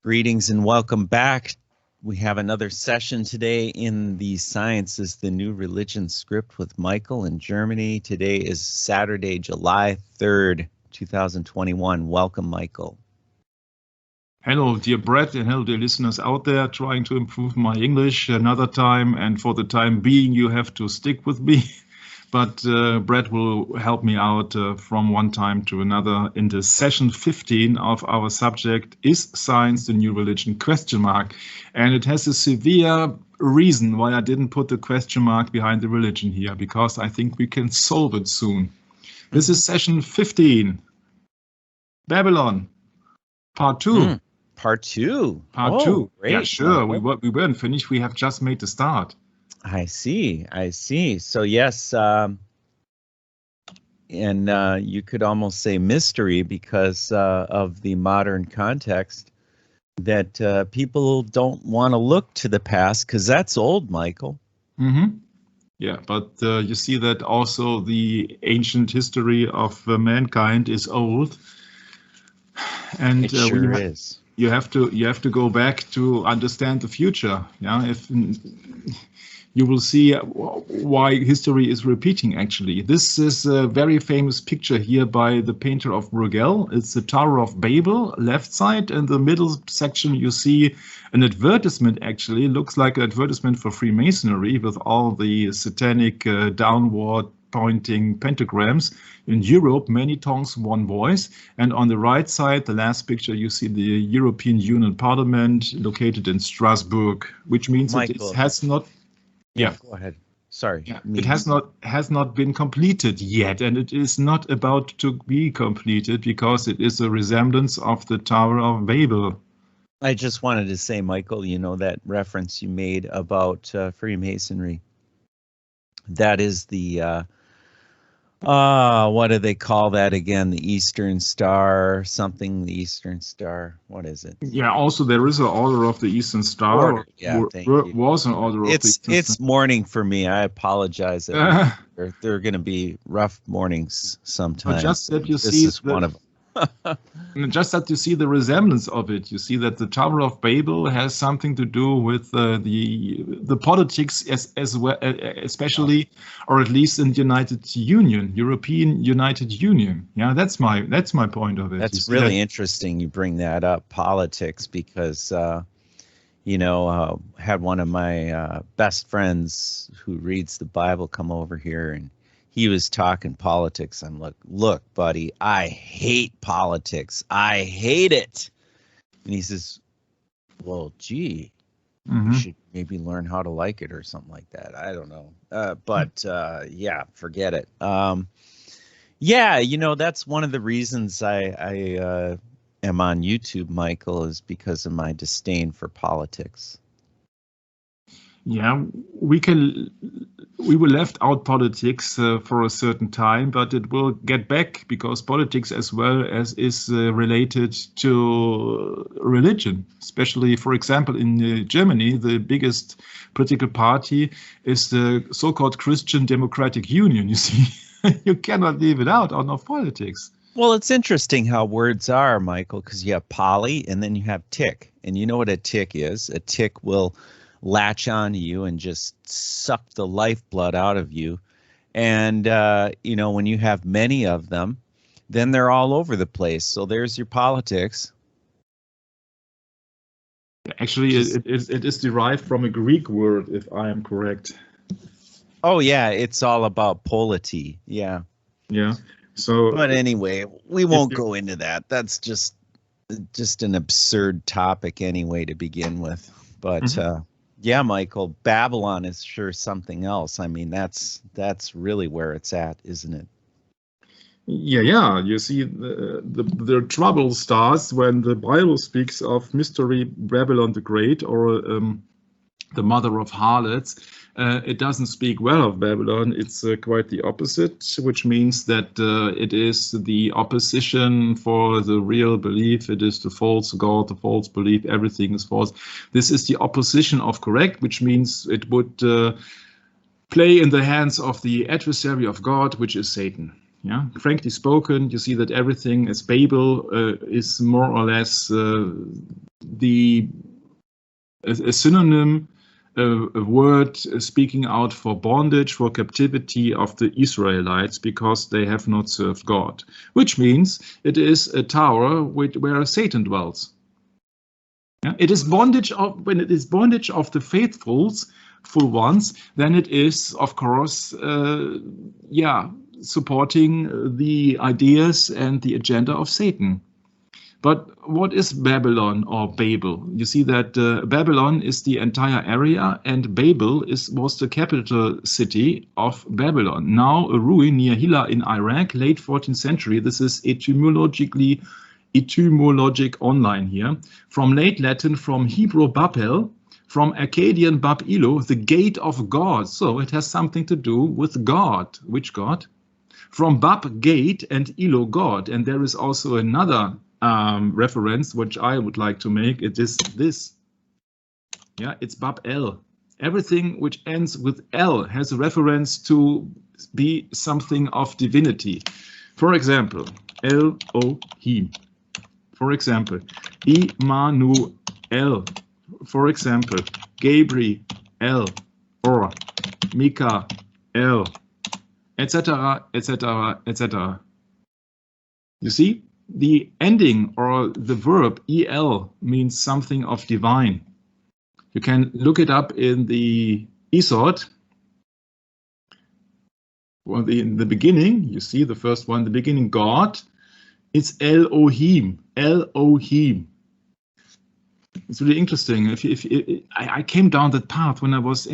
Greetings and welcome back. We have another session today in the Science is the New Religion script with Michael in Germany. Today is Saturday, July 3rd, 2021. Welcome, Michael. Hello, dear Brett, and hello, dear listeners out there trying to improve my English another time. And for the time being, you have to stick with me. But Brett will help me out from one time to another in the session 15 of our subject, Is Science the New Religion? ? And it has a severe reason why I didn't put the question mark behind the religion here, because I think we can solve it soon. This is session 15, Babylon, part 2. Part 2. Part 2. Great. Yeah, sure. We weren't finished. We have just made the start. I see. So yes, and you could almost say mystery because of the modern context that people don't want to look to the past because that's old, Michael. Mm-hmm. Yeah, but you see that also the ancient history of mankind is old, and it sure is. You have to go back to understand the future. Yeah, if you will see why history is repeating, actually. This is a very famous picture here by the painter of Bruegel. It's the Tower of Babel, left side. In the middle section, you see an advertisement, actually. It looks like an advertisement for Freemasonry with all the satanic downward pointing pentagrams. In Europe, many tongues, one voice. And on the right side, the last picture, you see the European Union Parliament located in Strasbourg, which means Michael, it has not... Yeah, go ahead. Sorry. Yeah, it has not been completed yet, and it is not about to be completed because it is a resemblance of the Tower of Babel. I just wanted to say, Michael, you know that reference you made about Freemasonry. That is the what do they call that again? The Eastern Star, something. The Eastern Star. What is it? Yeah. Also, there is an Order of the Eastern Star. Was an Order of the Eastern Star. It's morning for me. I apologize. There are going to be rough mornings sometimes. But just that you this see is one of them. Just that you see the resemblance of it. You see that the Tower of Babel has something to do with the politics as well, especially, or at least in the European United Union. Yeah, that's my point of it. That's really interesting. You bring that up, politics, because had one of my best friends who reads the Bible come over here, and he was talking politics. I'm like, look, buddy, I hate politics. I hate it. And he says, well, gee, you should maybe learn how to like it or something like that. I don't know. But yeah, forget it. Yeah, that's one of the reasons I am on YouTube, Michael, is because of my disdain for politics. Yeah, we will left out politics for a certain time, but it will get back because politics as well as is related to religion. Especially, for example, in Germany, the biggest political party is the so-called Christian Democratic Union. You see, you cannot leave it out of politics. Well, it's interesting how words are, Michael, because you have poly and then you have tick. And you know what a tick is? A tick will latch onto you and just suck the lifeblood out of you. And, when you have many of them, then they're all over the place. So there's your politics. Actually, it is derived from a Greek word, if I am correct. Oh, yeah, it's all about polity. Yeah. Yeah. So, but anyway, we won't go into that. That's just an absurd topic anyway to begin with. But yeah, Michael, Babylon is sure something else. I mean, that's really where it's at, isn't it? Yeah. You see, the trouble starts when the Bible speaks of mystery Babylon the Great, or the mother of harlots. It doesn't speak well of Babylon. It's quite the opposite, which means that it is the opposition for the real belief. It is the false God, the false belief, everything is false. This is the opposition of correct, which means it would play in the hands of the adversary of God, which is Satan. Yeah, frankly spoken, you see that everything is Babel is more or less a synonym, a word speaking out for bondage, for captivity of the Israelites because they have not served God, which means it is a tower where Satan dwells. Yeah? It is bondage of, when it is bondage of the full ones, then it is, of course, supporting the ideas and the agenda of Satan. But what is Babylon or Babel? You see that Babylon is the entire area, and Babel was the capital city of Babylon. Now a ruin near Hilla in Iraq, late 14th century. This is etymologic online here. From late Latin, from Hebrew Babel, from Akkadian Bab Ilo, the gate of God. So it has something to do with God. Which God? From Bab, gate, and Ilo, God. And there is also another reference which I would like to make. It is this. Yeah, it's Bab El. Everything which ends with El has a reference to be something of divinity. For example, Elohim. For example, Immanuel. For example, Gabriel or Michael, etc., etc., etc. You see, the ending or the verb el means something of divine. You can look it up in the Isod. Well, in the beginning, you see the first one, the beginning, God. It's Elohim. Elohim. It's really interesting. I came down that path when I was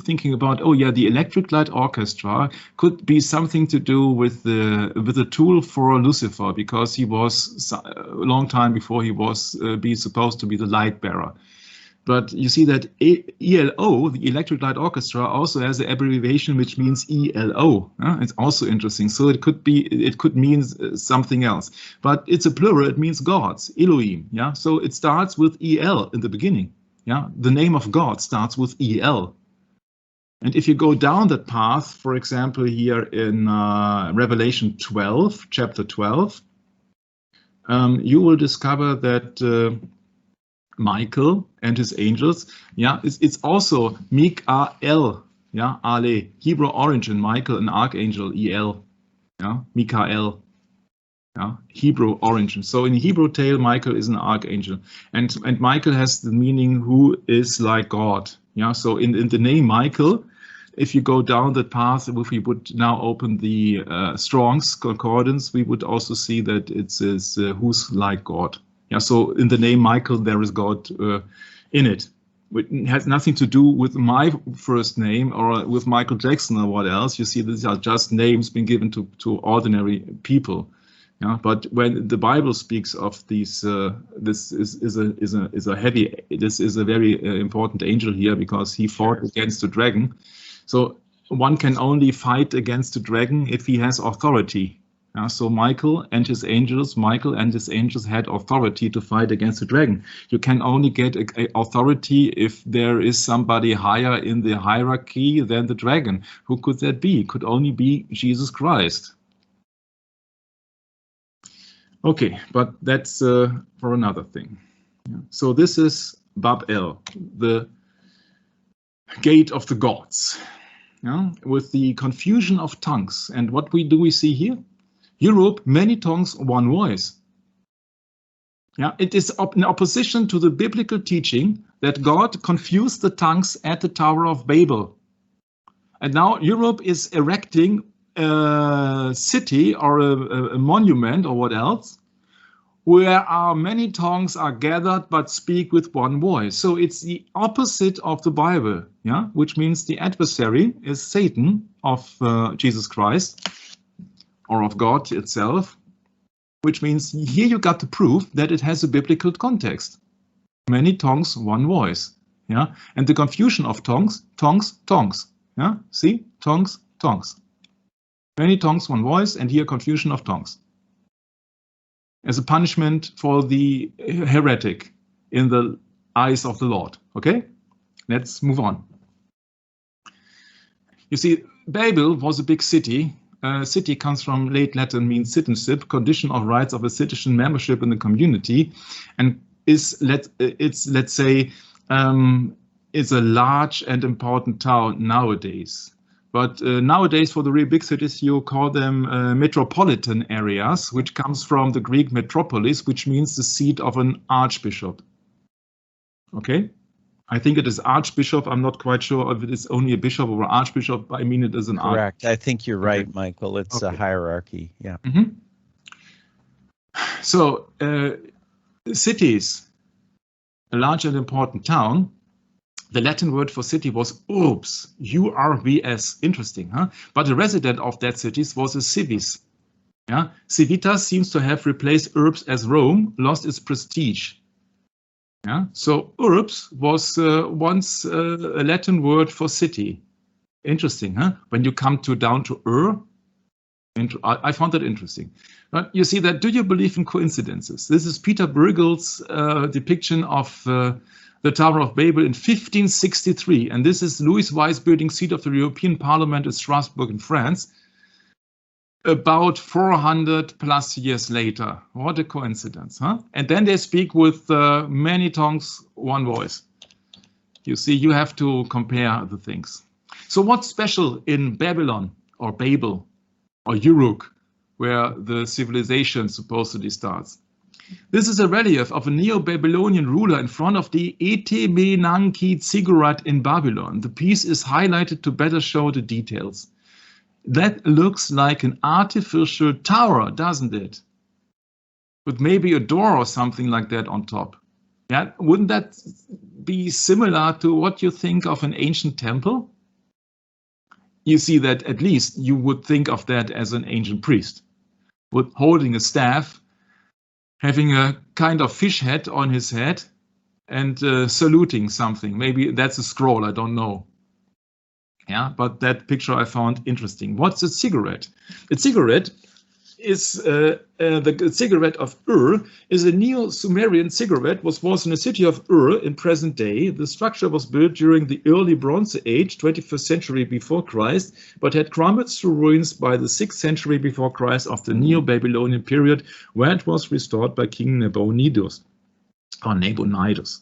thinking about, oh yeah, the electric light orchestra could be something to do with the tool for Lucifer, because he was a long time before he was supposed to be the light bearer. But you see that ELO, the Electric Light Orchestra, also has an abbreviation which means ELO. It's also interesting. So it could mean something else. But it's a plural. It means gods, Elohim. Yeah. So it starts with EL in the beginning. Yeah. The name of God starts with EL. And if you go down that path, for example, here in Revelation 12, chapter 12, you will discover that Michael and his angels, yeah, it's also Mikael, yeah, Ale, Hebrew origin, Michael, an archangel, El, yeah, Mikael, yeah, Hebrew origin. So in Hebrew tale, Michael is an archangel, and Michael has the meaning who is like God, yeah. So in the name Michael, if you go down that path, if we would now open the Strong's Concordance, we would also see that it says who's like God. Yeah, so in the name Michael, there is God in it. It has nothing to do with my first name or with Michael Jackson or what else. You see, these are just names being given to ordinary people. Yeah, but when the Bible speaks of these, this is a very important angel here, because he fought against the dragon. So one can only fight against the dragon if he has authority. So Michael and his angels had authority to fight against the dragon. You can only get authority if there is somebody higher in the hierarchy than the dragon. Who could that be? Could only be Jesus Christ. Okay, but that's for another thing. So this is Babel, the gate of the gods, with the confusion of tongues. And what do we see here? Europe, many tongues, one voice. Yeah, it is in opposition to the biblical teaching that God confused the tongues at the Tower of Babel. And now Europe is erecting a city or a monument or what else, where many tongues are gathered but speak with one voice. So it's the opposite of the Bible, yeah, which means the adversary is Satan of Jesus Christ, or of God itself, which means here you got the proof that it has a biblical context. Many tongues, one voice. Yeah, and the confusion of tongues, tongues. Yeah, see, tongues. Many tongues, one voice, and here confusion of tongues. As a punishment for the heretic in the eyes of the Lord. Okay, let's move on. You see, Babel was a big city. city comes from late Latin, means citizenship, condition of rights of a citizen membership in the community, and is let's say is a large and important town nowadays. But nowadays, for the real big cities, you call them metropolitan areas, which comes from the Greek metropolis, which means the seat of an archbishop. Okay, I think it is archbishop. I'm not quite sure if it is only a bishop or an archbishop. I mean, it is an correct. I think you're right, Michael. It's a hierarchy. Yeah. Mm-hmm. So cities, a large and important town. The Latin word for city was urbs, U-R-B-S. Interesting, huh? But the resident of that cities was a civis. Yeah, civitas seems to have replaced urbs as Rome lost its prestige. Yeah, so urbs was once a Latin word for city. Interesting, huh? When you come down to I found that interesting. But you see that. Do you believe in coincidences? This is Peter Bruegel's depiction of the Tower of Babel in 1563, and this is Louis Weiss building seat of the European Parliament in Strasbourg in France, about 400 plus years later. What a coincidence, huh? And then they speak with many tongues, one voice. You see, you have to compare the things. So what's special in Babylon or Babel or Uruk, where the civilization supposedly starts? This is a relief of a Neo-Babylonian ruler in front of the Etemenanki ziggurat in Babylon. The piece is highlighted to better show the details. That looks like an artificial tower, doesn't it? With maybe a door or something like that on top. Yeah, wouldn't that be similar to what you think of an ancient temple? You see that at least you would think of that as an ancient priest, with holding a staff, having a kind of fish head on his head and saluting something. Maybe that's a scroll, I don't know. Yeah, but that picture I found interesting. What's a cigarette? A cigarette is the cigarette of Ur is a Neo-Sumerian cigarette was in the city of Ur in present day. The structure was built during the early Bronze Age, 21st century before Christ, but had crumbled to ruins by the 6th century before Christ of the Neo-Babylonian period, where it was restored by King Nabonidus or Nabonidus.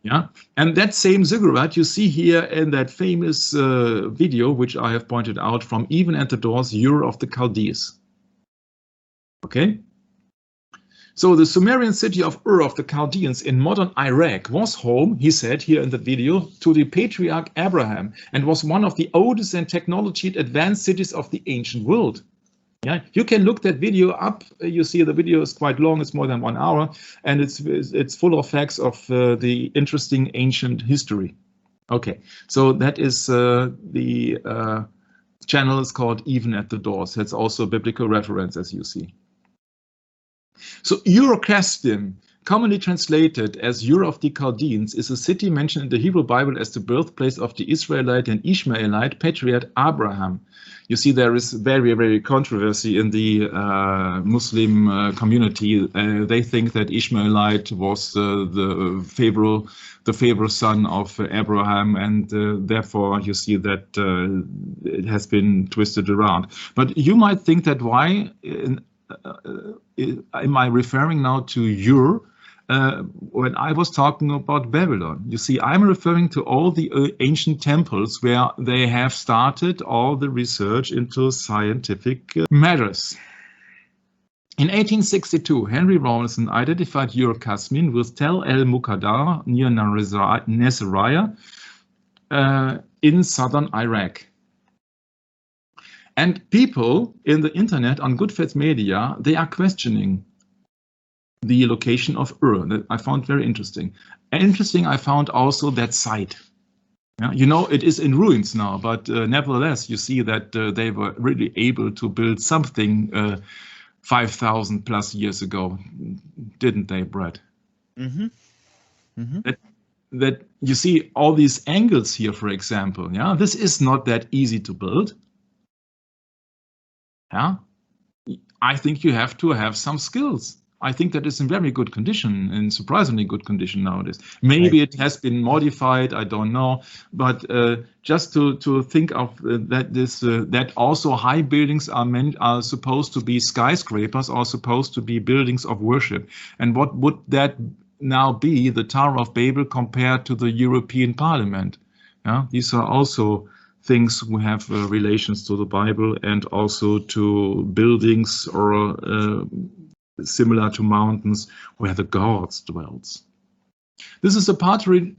Yeah, and that same ziggurat you see here in that famous video, which I have pointed out, from Even at the Doors, Ur of the Chaldees. Okay, so the Sumerian city of Ur of the Chaldeans in modern Iraq was home, he said here in the video, to the patriarch Abraham, and was one of the oldest and technology advanced cities of the ancient world. Yeah, you can look that video up. You see the video is quite long, it's more than 1 hour, and it's full of facts of the interesting ancient history. Okay, so that is the channel is called Even at the Doors. That's also a biblical reference, as you see. So Urukasdim, commonly translated as Ur of the Chaldeans, is a city mentioned in the Hebrew Bible as the birthplace of the Israelite and Ishmaelite patriarch Abraham. You see, there is very, very controversy in the Muslim community. They think that Ishmaelite was the favorite son of Abraham, and therefore you see that it has been twisted around. But you might think that why am I referring now to Ur when I was talking about Babylon? You see, I'm referring to all the ancient temples where they have started all the research into scientific matters. In 1862, Henry Rawlinson identified Ur Kasmin with Tel El Muqaddar near Nasiriyah in southern Iraq. And people in the internet on Good Faith Media, they are questioning the location of Ur. That I found very interesting. Interesting, I found also that site. Yeah, you know, it is in ruins now, but nevertheless, you see that they were really able to build something 5,000 plus years ago, didn't they, Brad? Mm-hmm. Mm-hmm. That you see all these angles here, for example. Yeah, this is not that easy to build. Yeah, I think you have to have some skills. I think that is in very good condition, in surprisingly good condition nowadays. Maybe it has been modified, I don't know, but just to think of that also high buildings are supposed to be skyscrapers, are supposed to be buildings of worship. And what would that now be, the Tower of Babel, compared to the European Parliament? Yeah, these are also things who have relations to the Bible and also to buildings or similar to mountains where the gods dwells. This is a partially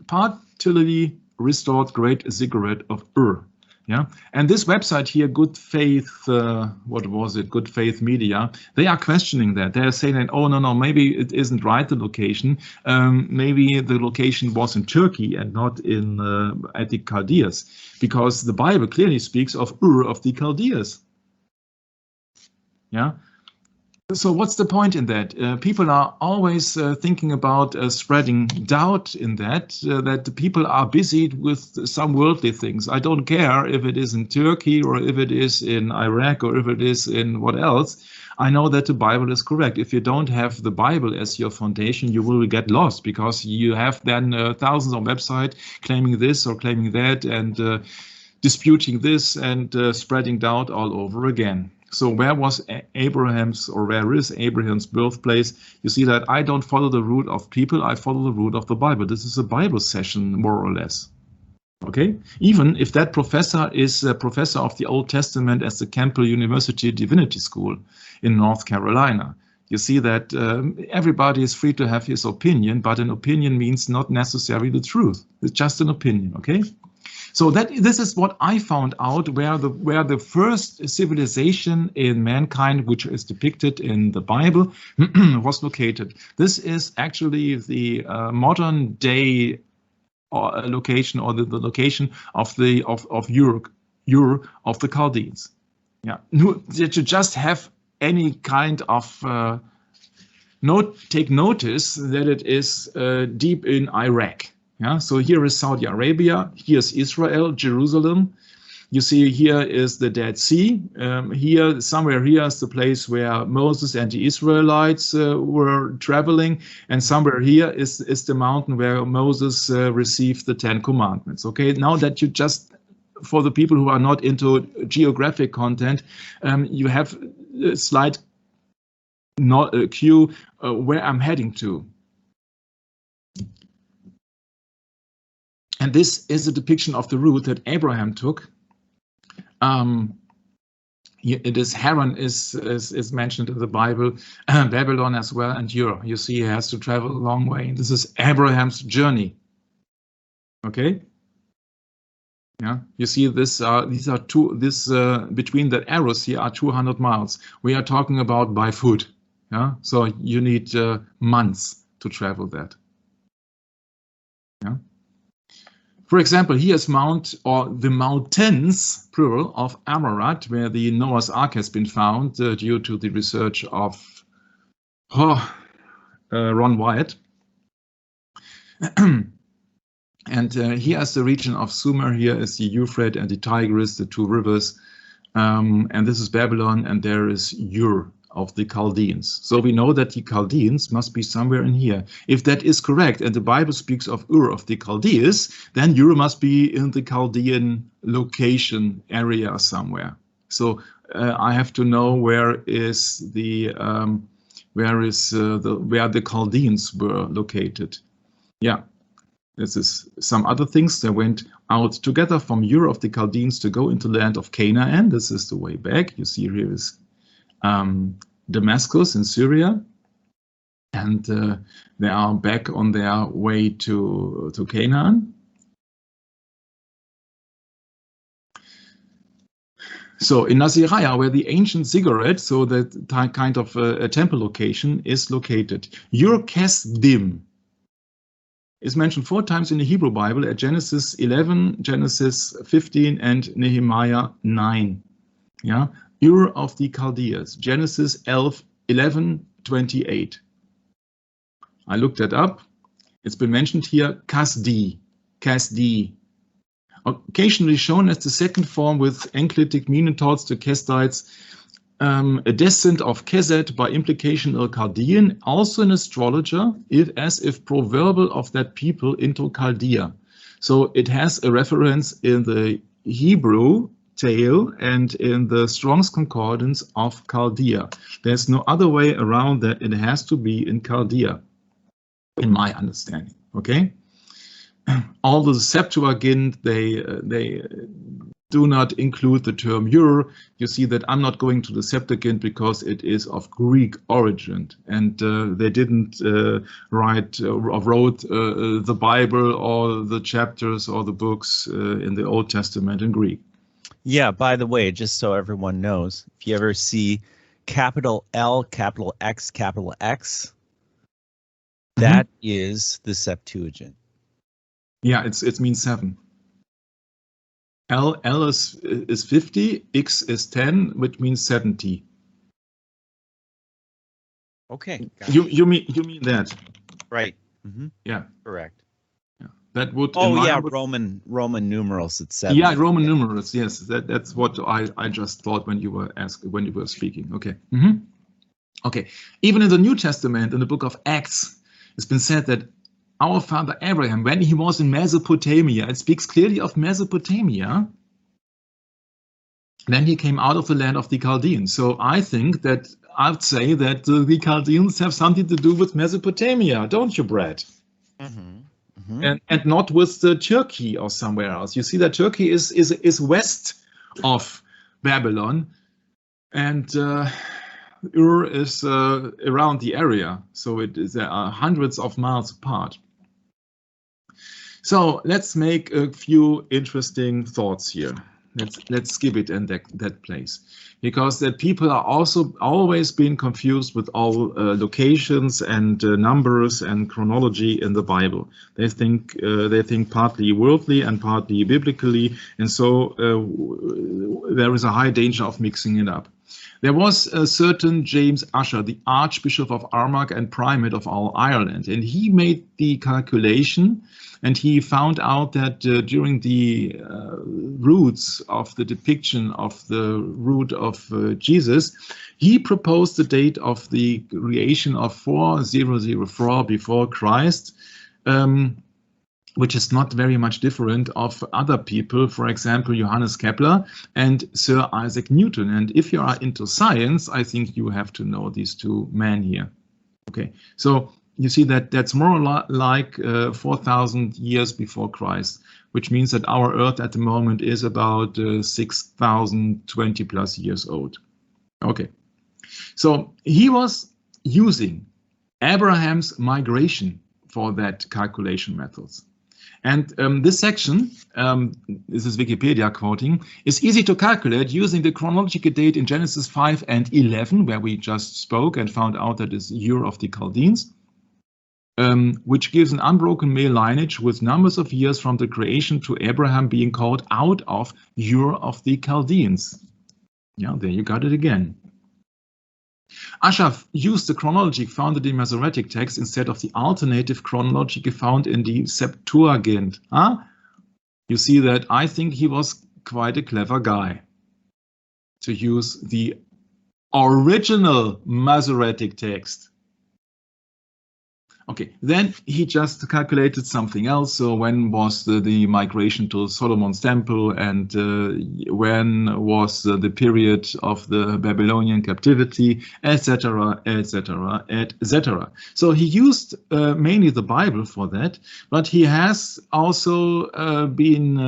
restored great ziggurat of Ur. Yeah, and this website here, Good Faith, what was it? Good Faith Media. They are questioning that. They are saying that, oh no, maybe it isn't right, the location. Maybe the location was in Turkey and not in at the Chaldeans, because the Bible clearly speaks of Ur of the Chaldeans. Yeah. So what's the point in that? People are always thinking about spreading doubt in that the people are busy with some worldly things. I don't care if it is in Turkey or if it is in Iraq or if it is in what else. I know that the Bible is correct. If you don't have the Bible as your foundation, you will get lost, because you have then thousands of websites claiming this or claiming that and disputing this and spreading doubt all over again. So where was Abraham's, or where is Abraham's birthplace? You see that I don't follow the route of people, I follow the route of the Bible. This is a Bible session, more or less. Okay? Even if that professor is a professor of the Old Testament at the Campbell University Divinity School in North Carolina. You see that everybody is free to have his opinion, but an opinion means not necessarily the truth. It's just an opinion, okay? So this is what I found out, where the first civilization in mankind, which is depicted in the Bible, was located. This is actually the modern day location, or the location of Ur of the Chaldeans. Yeah, to just have any kind of take notice that it is deep in Iraq. Yeah, so here is Saudi Arabia, here's Israel, Jerusalem. You see here is the Dead Sea. Somewhere here is the place where Moses and the Israelites were traveling, and somewhere here is the mountain where Moses received the 10 Commandments. Okay, now that you just, for the people who are not into geographic content, you have a slight cue where I'm heading to. And this is a depiction of the route that Abraham took. It is Haran is mentioned in the Bible, Babylon as well, and Ur. You see, he has to travel a long way. This is Abraham's journey. Okay. Yeah, you see these are two. Between the arrows here are 200 miles. We are talking about by foot. Yeah, so you need months to travel that. Yeah. For example, here's the mountains, plural, of Ararat, where the Noah's Ark has been found due to the research of Ron Wyatt. And here's the region of Sumer. Here is the Euphrates and the Tigris, the two rivers. And this is Babylon, and there is Ur of the Chaldeans. So we know that the Chaldeans must be somewhere in here. If that is correct, and the Bible speaks of Ur of the Chaldeans, then Ur must be in the Chaldean location area somewhere. So I have to know where the Chaldeans were located. Yeah, this is some other things. They went out together from Ur of the Chaldeans to go into the land of Canaan. This is the way back. You see here is Damascus in Syria, and they are back on their way to Canaan. So in Naziraya, where the ancient ziggurat, so that kind of a temple location, is located. Ur Kasdim is mentioned 4 times in the Hebrew Bible, at Genesis 11, Genesis 15, and Nehemiah 9. Yeah. Ur of the Chaldeans, Genesis 11:28. I looked that up. It's been mentioned here, Kasdi. Occasionally shown as the second form with enclitic meaning towards the Kastites. a descent of Keset, by implication a Chaldean, also an astrologer, as if proverbal of that people into Chaldea. So it has a reference in the Hebrew tale and in the Strong's Concordance of Chaldea. There's no other way around that. It has to be in Chaldea, in my understanding. Okay. All the Septuagint, they do not include the term Ur. You see that I'm not going to the Septuagint because it is of Greek origin, and they didn't wrote the Bible or the chapters or the books in the Old Testament in Greek. Yeah, by the way, just so everyone knows, if you ever see capital L, capital X, that is the Septuagint. Yeah, it means 7. L is 50, X is 10, which means 70. Okay. You mean that? Right. Yeah. Correct. Yeah. That would. Oh yeah, Roman numerals at 7. Yeah, Roman numerals. Yes, that's what I just thought when you were speaking. Okay. Okay. Even in the New Testament, in the book of Acts, it's been said that our father Abraham, when he was in Mesopotamia, it speaks clearly of Mesopotamia, then he came out of the land of the Chaldeans. So I think that I'd say that the Chaldeans have something to do with Mesopotamia, don't you, Brad? And not with the Turkey or somewhere else. You see that Turkey is west of Babylon, and Ur is around the area, so there are hundreds of miles apart. So let's make a few interesting thoughts here. Let's skip it in that place, because that people are also always being confused with all locations and numbers and chronology in the Bible. They think partly worldly and partly biblically, and so there is a high danger of mixing it up. There was a certain James Ussher, the Archbishop of Armagh and Primate of all Ireland, and he made the calculation, and he found out that during the roots of the depiction of the root of Jesus, he proposed the date of the creation of 4004 before Christ, which is not very much different of other people, for example, Johannes Kepler and Sir Isaac Newton. And if you are into science, I think you have to know these two men here. Okay, so you see that that's more like 4,000 years before Christ, which means that our Earth at the moment is about 6,020 plus years old. Okay, so he was using Abraham's migration for that calculation methods. And this section, this is Wikipedia quoting, is easy to calculate using the chronological date in Genesis 5 and 11, where we just spoke and found out that is Ur of the Chaldeans, which gives an unbroken male lineage with numbers of years from the creation to Abraham being called out of Ur of the Chaldeans. Yeah, there you got it again. Ussher used the chronology found in the Masoretic text instead of the alternative chronology found in the Septuagint. You see that I think he was quite a clever guy to use the original Masoretic text. Okay, then he just calculated something else. So when was the migration to Solomon's temple, and when was the period of the Babylonian captivity, etc., etc., etc. So he used mainly the Bible for that, but he has also been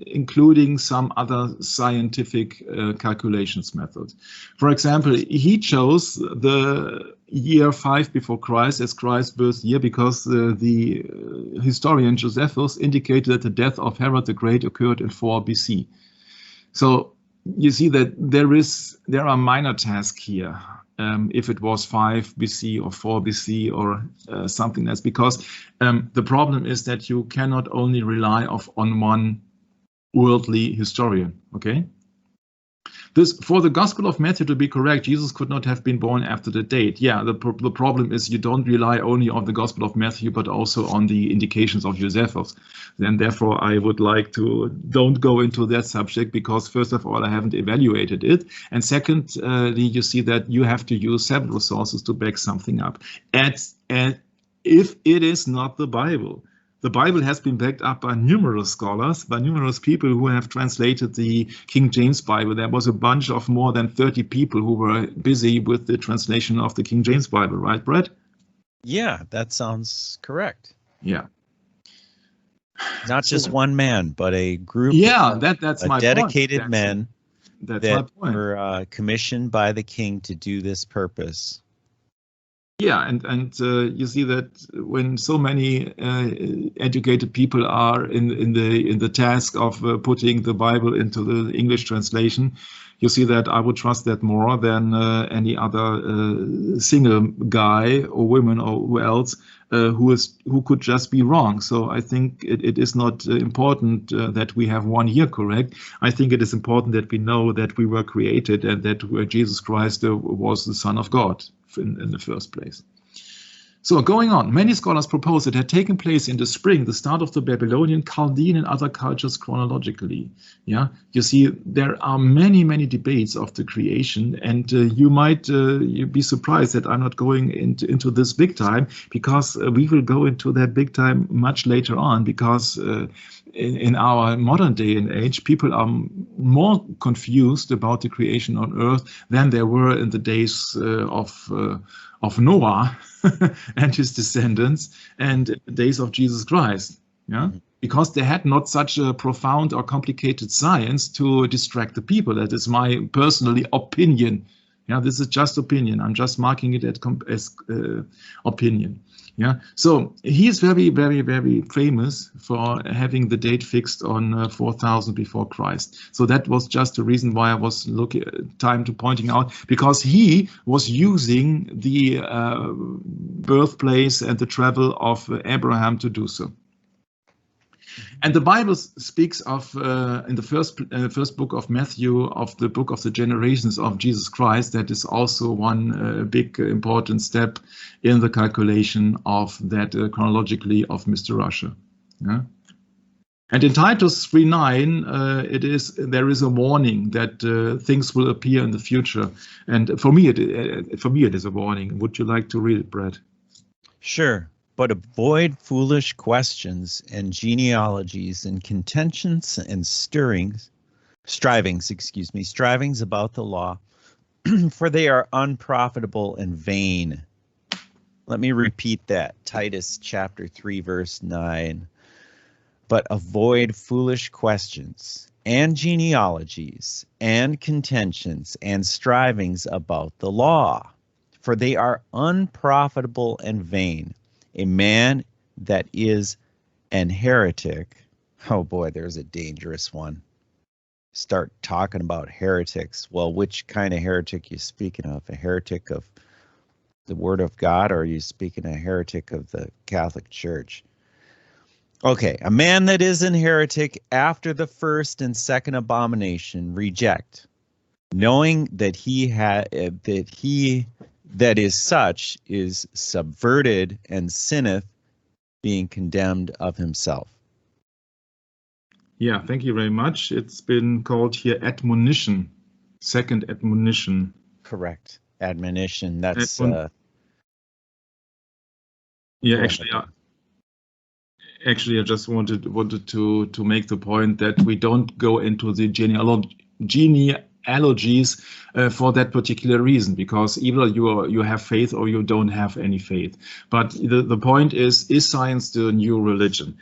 including some other scientific calculations methods. For example, he chose the year 5 before Christ as Christ's birth year because the historian Josephus indicated that the death of Herod the Great occurred in 4 BC. So you see that there are minor tasks here. If it was 5 BC or 4 BC or something else, because the problem is that you cannot only rely on one worldly historian. Okay. For the Gospel of Matthew to be correct, Jesus could not have been born after the date. Yeah, the problem is you don't rely only on the Gospel of Matthew, but also on the indications of Josephus. Then therefore, I would like to don't go into that subject because first of all, I haven't evaluated it. And secondly, you see that you have to use several sources to back something up. And if it is not the Bible has been backed up by numerous scholars, by numerous people who have translated the King James Bible. There was a bunch of more than 30 people who were busy with the translation of the King James Bible, right, Brett? Yeah, that sounds correct. Yeah. Not just one man, but a group of that's my dedicated point. men that's that my point. were commissioned by the king to do this purpose. Yeah, and you see that when so many educated people are in the task of putting the Bible into the English translation, you see that I would trust that more than any other single guy or woman or who else who could just be wrong. So I think it is not important that we have one year correct. I think it is important that we know that we were created and that Jesus Christ was the Son of God in the first place. So going on, many scholars propose it had taken place in the spring, the start of the Babylonian, Chaldean, and other cultures chronologically. Yeah, you see, there are many debates of the creation, and you might be surprised that I'm not going into this big time, because we will go into that big time much later on, because in our modern day and age, people are more confused about the creation on Earth than there were in the days of Noah and his descendants and the days of Jesus Christ. Yeah, because they had not such a profound or complicated science to distract the people. That is my personal opinion. Yeah, this is just opinion. I'm just marking it as opinion. Yeah, so he is very famous for having the date fixed on 4000 before Christ. So that was just the reason why I was time to pointing out, because he was using the birthplace and the travel of Abraham to do so. And the Bible speaks of, in the first book of Matthew, of the book of the generations of Jesus Christ. That is also one big important step in the calculation of that chronologically of Mr. Russia. Yeah? And in Titus 3:9, there is a warning that things will appear in the future. And for me, it is a warning. Would you like to read it, Brad? Sure. But avoid foolish questions and genealogies and contentions and strivings about the law, for they are unprofitable and vain. Let me repeat that. Titus chapter 3, verse 9. But avoid foolish questions and genealogies and contentions and strivings about the law, for they are unprofitable and vain. A man that is an heretic, oh boy, there's a dangerous one. Start talking about heretics. Well, which kind of heretic you speaking of? A heretic of the Word of God, or are you speaking a heretic of the Catholic Church? Okay, a man that is an heretic after the first and second abomination reject, knowing that that is such is subverted and sinneth, being condemned of himself. Yeah, thank you very much. It's been called here admonition, second admonition. Correct. Admonition. That's yeah, actually I just wanted to make the point that we don't go into the genealogies for that particular reason, because either you have faith or you don't have any faith. But the point is science the new religion?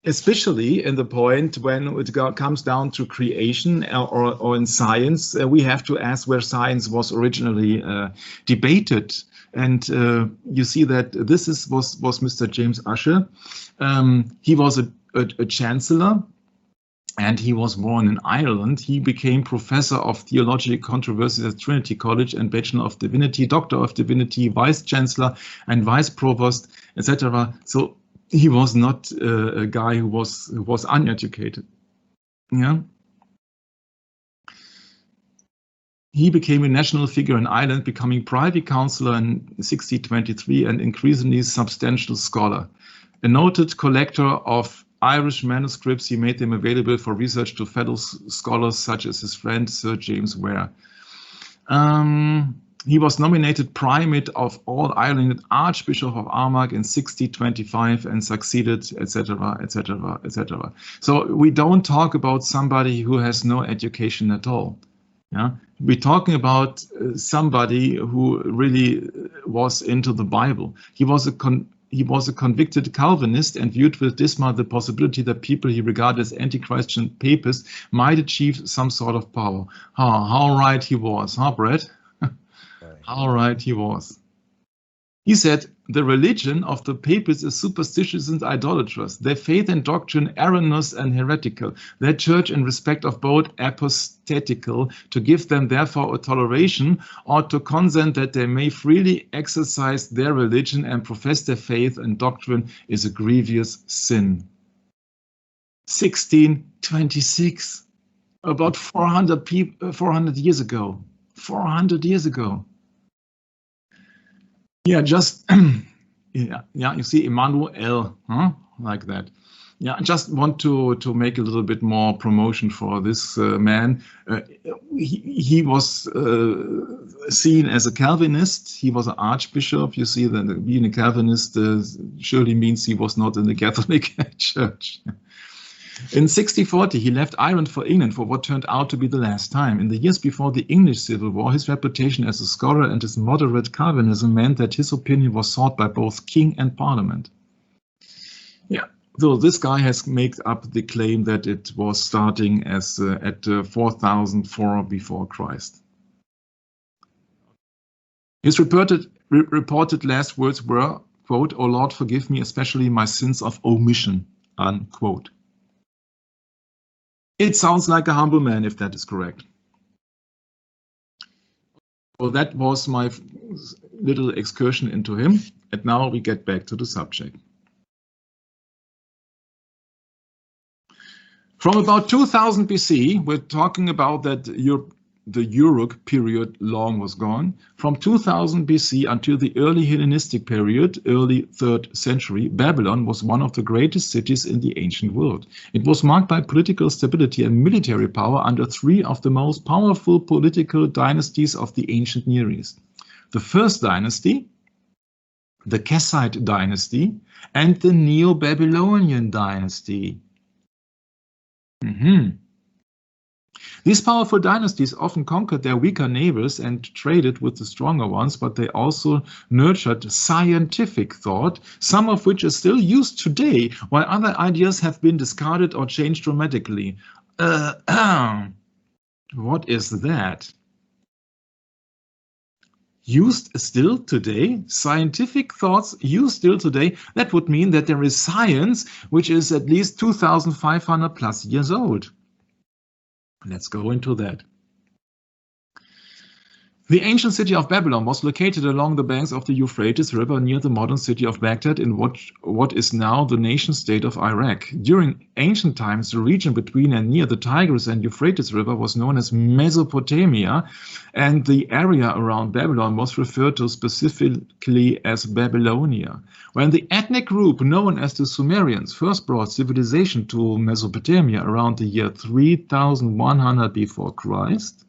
Especially in the point when it comes down to creation or in science, we have to ask where science was originally debated. And you see that this was Mr. James Ussher. He was a chancellor, and he was born in Ireland. He became professor of theological controversies at Trinity College and Bachelor of Divinity, Doctor of Divinity, Vice Chancellor and Vice Provost, etc. So he was not a guy who was uneducated. Yeah. He became a national figure in Ireland, becoming privy councillor in 1623 and increasingly substantial scholar. A noted collector of Irish manuscripts, he made them available for research to fellow scholars such as his friend Sir James Ware. He was nominated Primate of all Ireland, Archbishop of Armagh in 1625 and succeeded, etc., etc., etc. So we don't talk about somebody who has no education at all. Yeah, we're talking about somebody who really was into the Bible. He was a convicted Calvinist and viewed with dismay the possibility that people he regarded as anti-Christian papists might achieve some sort of power. How right he was, huh, Brett? How right he was. He said, the religion of the papists is superstitious and idolatrous, their faith and doctrine erroneous and heretical, their church in respect of both apostatical, to give them therefore a toleration, or to consent that they may freely exercise their religion and profess their faith and doctrine, is a grievous sin. 1626, about 400 years ago. 400 years ago. Yeah, just yeah, you see Emmanuel, huh? Like that. Yeah, I just want to make a little bit more promotion for this man. He was seen as a Calvinist. He was an archbishop. You see that being a Calvinist surely means he was not in the Catholic Church. In 1640, he left Ireland for England for what turned out to be the last time. In the years before the English Civil War, his reputation as a scholar and his moderate Calvinism meant that his opinion was sought by both king and parliament. Yeah, so this guy has made up the claim that it was starting as at 4004 before Christ. His reported last words were, quote, "O Lord, forgive me, especially my sins of omission," unquote. It sounds like a humble man, if that is correct. Well, that was my little excursion into him, and now we get back to the subject. From about 2000 BC, we're talking about that the Uruk period long was gone. From 2000 BC until the early Hellenistic period, early 3rd century, Babylon was one of the greatest cities in the ancient world. It was marked by political stability and military power under three of the most powerful political dynasties of the ancient Near East. The first dynasty, the Kassite dynasty, and the Neo-Babylonian dynasty. These powerful dynasties often conquered their weaker neighbors and traded with the stronger ones, but they also nurtured scientific thought, some of which is still used today, while other ideas have been discarded or changed dramatically. What is that? Used still today? Scientific thoughts used still today? That would mean that there is science which is at least 2,500 plus years old. Let's go into that. The ancient city of Babylon was located along the banks of the Euphrates River near the modern city of Baghdad in what is now the nation-state of Iraq. During ancient times, the region between and near the Tigris and Euphrates River was known as Mesopotamia, and the area around Babylon was referred to specifically as Babylonia. When the ethnic group known as the Sumerians first brought civilization to Mesopotamia around the year 3100 before Christ,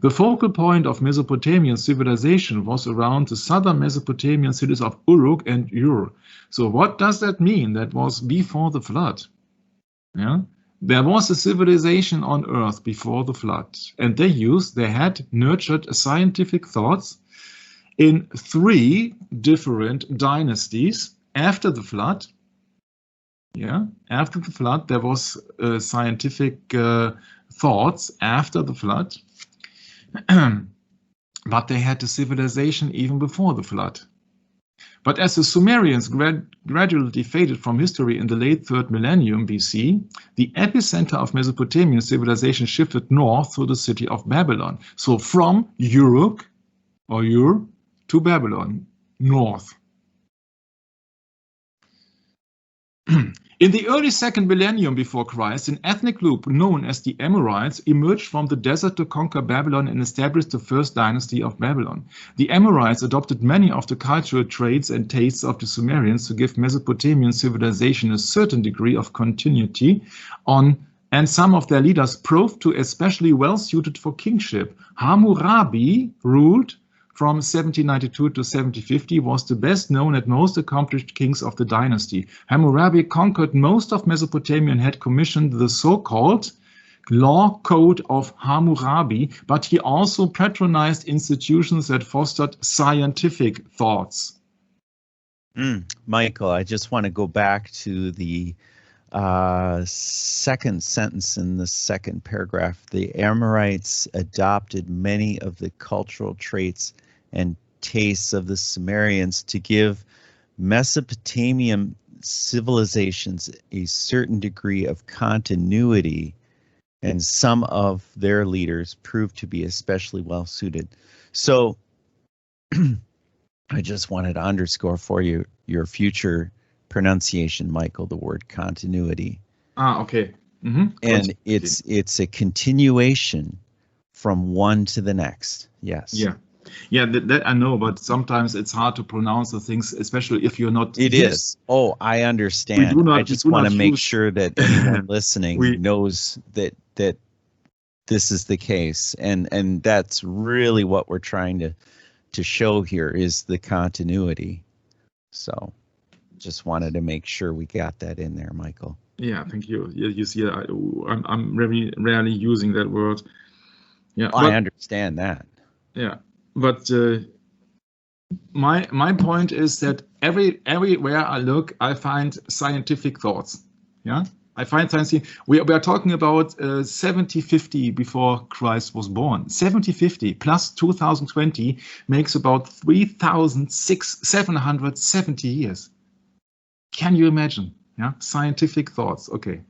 the focal point of Mesopotamian civilization was around the southern Mesopotamian cities of Uruk and Ur. So what does that mean? That was before the flood. Yeah? There was a civilization on earth before the flood, and they had nurtured scientific thoughts in three different dynasties after the flood. Yeah, after the flood, there was scientific thoughts after the flood. But they had a civilization even before the flood. But as the Sumerians gradually faded from history in the late 3rd millennium BC, the epicenter of Mesopotamian civilization shifted north to the city of Babylon. So from Uruk or Ur to Babylon, north. In the early second millennium before Christ, an ethnic group known as the Amorites emerged from the desert to conquer Babylon and established the first dynasty of Babylon. The Amorites adopted many of the cultural traits and tastes of the Sumerians to give Mesopotamian civilization a certain degree of continuity and some of their leaders proved to especially well suited for kingship. Hammurabi ruled from 1792 to 1750, was the best known and most accomplished kings of the dynasty. Hammurabi conquered most of Mesopotamia and had commissioned the so-called Law Code of Hammurabi, but he also patronized institutions that fostered scientific thoughts. Michael, I just want to go back to the second sentence in the second paragraph. The Amorites adopted many of the cultural traits and tastes of the Sumerians to give Mesopotamian civilizations a certain degree of continuity, and some of their leaders proved to be especially well suited. So I just wanted to underscore for you your future pronunciation, Michael, the word continuity. Okay. And it's a continuation from one to the next. Yes. Yeah, that I know, but sometimes it's hard to pronounce the things, especially if you're not. It is. Oh, I understand. I just want to make sure that anyone listening knows that this is the case, and that's really what we're trying to show here is the continuity. So, just wanted to make sure we got that in there, Michael. Yeah, thank you. Yeah, you see, I'm very rarely using that word. Yeah, I understand that. Yeah. But my point is that everywhere I look, I find scientific thoughts. Yeah, I find scientific. We are talking about 7050 before Christ was born. 7050 plus 2020 makes about 3,770 years. Can you imagine? Yeah, scientific thoughts. Okay,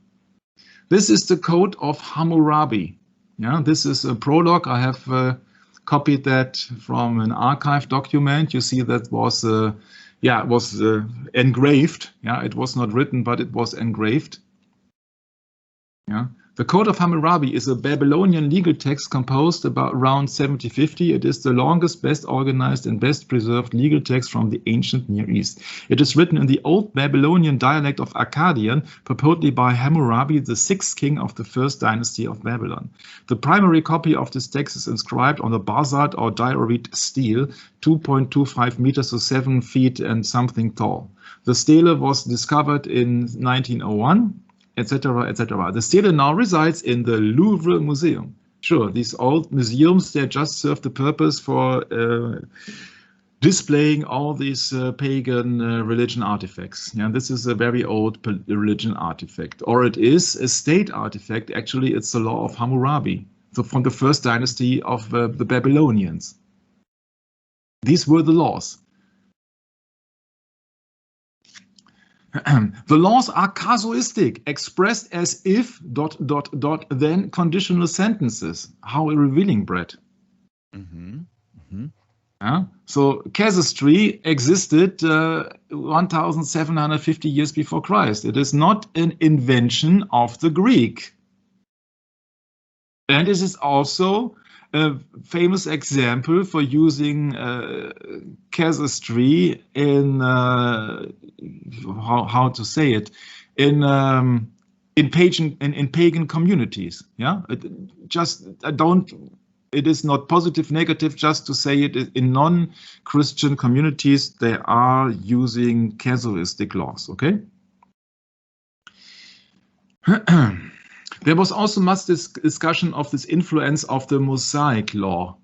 this is the Code of Hammurabi. Yeah, this is a prologue. I have copied that from an archive document. You see that was engraved. Yeah, it was not written, but it was engraved. Yeah, the Code of Hammurabi is a Babylonian legal text composed around 7050. It is the longest, best organized, and best preserved legal text from the ancient Near East. It is written in the Old Babylonian dialect of Akkadian, purportedly by Hammurabi, the sixth king of the first dynasty of Babylon. The primary copy of this text is inscribed on a basalt or diorite stele, 2.25 meters to 7 feet and something tall. The stele was discovered in 1901. Etc., etc. The stele now resides in the Louvre Museum. Sure, these old museums, they just serve the purpose for displaying all these pagan religion artifacts. Yeah, this is a very old religion artifact, or it is a state artifact. Actually, it's the Law of Hamurabi, from the first dynasty of the Babylonians. These were the laws. The laws are casuistic, expressed as if ... then conditional sentences. How revealing, Brett. So casuistry existed 1,750 years before Christ. It is not an invention of the Greek. And it is also a famous example for using casuistry in how to say it in pagan communities. Yeah, it is not positive, negative. Just to say it, in non-Christian communities, they are using casuistic laws. Okay. There was also much discussion of this influence of the Mosaic law.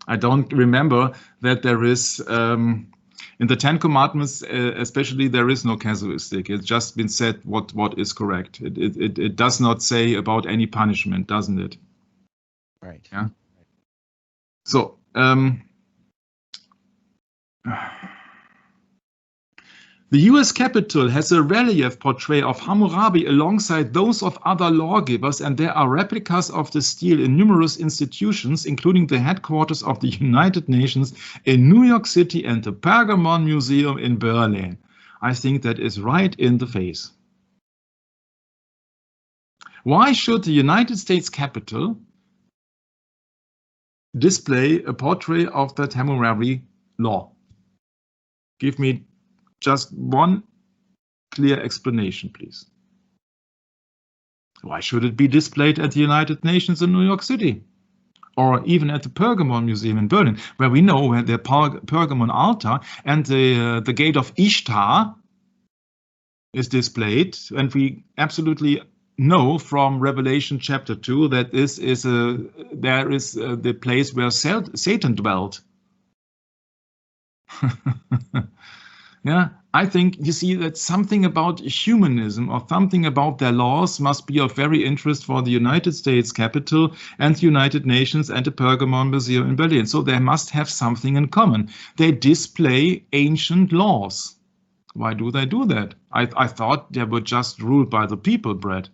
I don't remember that there is, in the Ten Commandments especially, there is no casuistic. It's just been said what is correct. It does not say about any punishment, doesn't it? Right. Yeah. So, the US Capitol has a relief portrait of Hammurabi alongside those of other lawgivers, and there are replicas of the stele in numerous institutions, including the headquarters of the United Nations in New York City and the Pergamon Museum in Berlin. I think that is right in the face. Why should the United States Capitol display a portrait of that Hammurabi law? Give me just one clear explanation, please. Why should it be displayed at the United Nations in New York City? Or even at the Pergamon Museum in Berlin, where we know where the Pergamon altar and the gate of Ishtar is displayed, and we absolutely know from Revelation chapter 2 that this is the place where Satan dwelt. Yeah, I think you see that something about humanism or something about their laws must be of very interest for the United States Capitol and the United Nations and the Pergamon Museum in Berlin. So they must have something in common. They display ancient laws. Why do they do that? I thought they were just ruled by the people, Brett.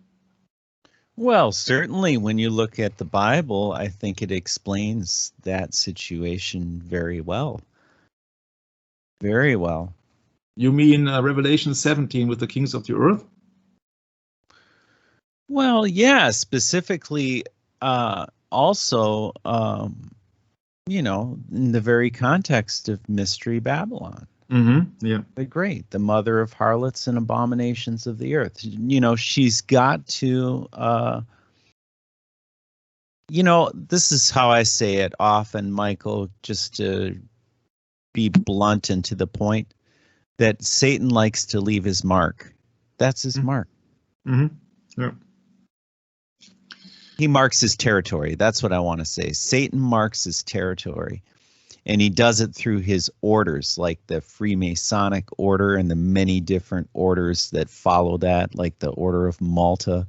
Well, certainly when you look at the Bible, I think it explains that situation very well. Very well. You mean Revelation 17 with the kings of the earth? Well, yeah, specifically also, you know, in the very context of Mystery Babylon. Yeah. Great. The mother of harlots and abominations of the earth. You know, she's got to, you know, this is how I say it often, Michael, just to be blunt and to the point, that Satan likes to leave his mark. That's his mark. Yeah. He marks his territory. That's what I want to say. Satan marks his territory. And he does it through his orders, like the Freemasonic order and the many different orders that follow that, like the Order of Malta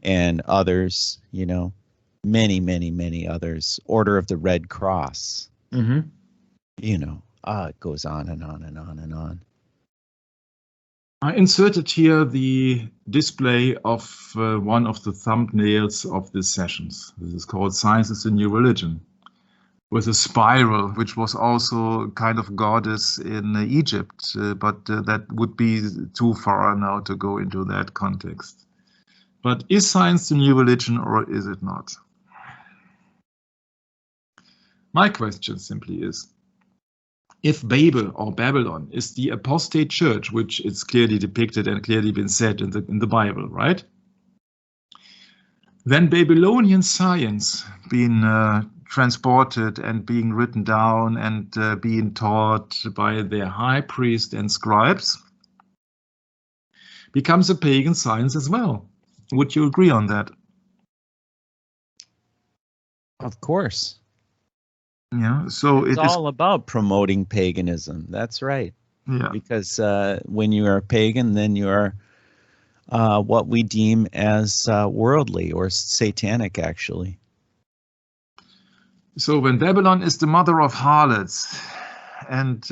and others, you know, many, many, many others. Order of the Red Cross. You know, it goes on and on and on and on. I inserted here the display of one of the thumbnails of these sessions. This is called Science is the New Religion, with a spiral, which was also kind of goddess in Egypt, but that would be too far now to go into that context. But is science the new religion or is it not? My question simply is, if Babel or Babylon is the apostate church, which is clearly depicted and clearly been said in the Bible, right? Then Babylonian science being transported and being written down and being taught by their high priest and scribes becomes a pagan science as well. Would you agree on that? Of course. Yeah, so it's all about promoting paganism. That's right. Yeah. Because when you are a pagan, then you are what we deem as worldly or satanic, actually. So when Babylon is the mother of harlots, and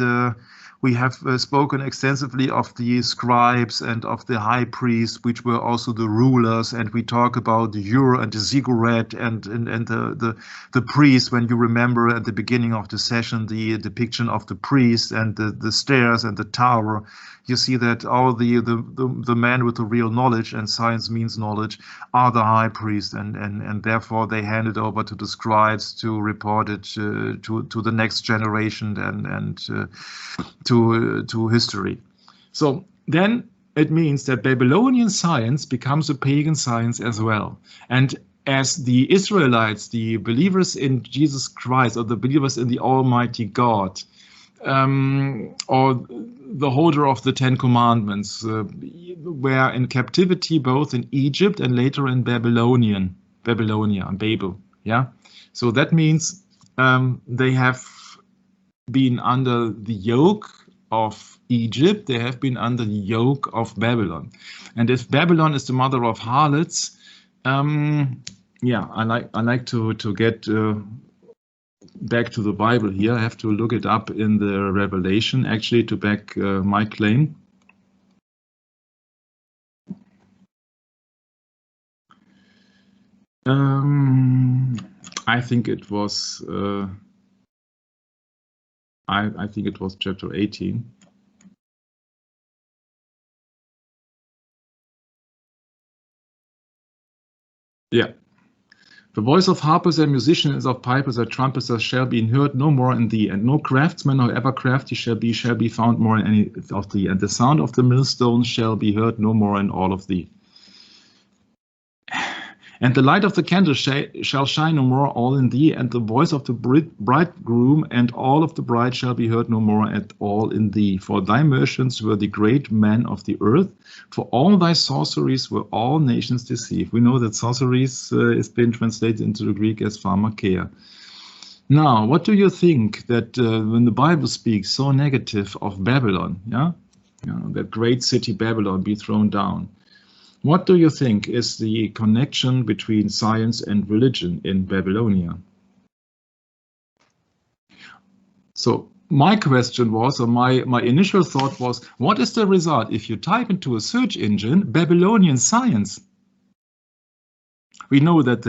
we have spoken extensively of the scribes and of the high priests, which were also the rulers, and we talk about the Ur and the ziggurat and the priest. When you remember at the beginning of the session the depiction of the priest and the stairs and the tower, you see that all the men with the real knowledge, and science means knowledge, are the high priest, and therefore they hand it over to the scribes to report it to the next generation and to history. So then it means that Babylonian science becomes a pagan science as well. And as the Israelites, the believers in Jesus Christ, or the believers in the Almighty God, or the holder of the Ten Commandments, were in captivity both in Egypt and later in Babylonia, Babel. Yeah, so that means they have been under the yoke of Egypt. They have been under the yoke of Babylon, and if Babylon is the mother of harlots, yeah, I like to get back to the Bible here. I have to look it up in the Revelation, actually, to back my claim. I think it was I think it was chapter 18. Yeah. The voice of harpers and musicians, of pipers and trumpeters shall be heard no more in thee, and no craftsman, however crafty shall be found more in any of thee, and the sound of the millstone shall be heard no more in all of thee. And the light of the candle shall shine no more all in thee, and the voice of the bridegroom and all of the bride shall be heard no more at all in thee. For thy merchants were the great men of the earth, for all thy sorceries were all nations deceived. We know that sorceries is been translated into the Greek as pharmakeia. Now, what do you think that when the Bible speaks so negative of Babylon, that great city Babylon be thrown down? What do you think is the connection between science and religion in Babylonia? So my question was, or my initial thought was, what is the result if you type into a search engine Babylonian science? We know that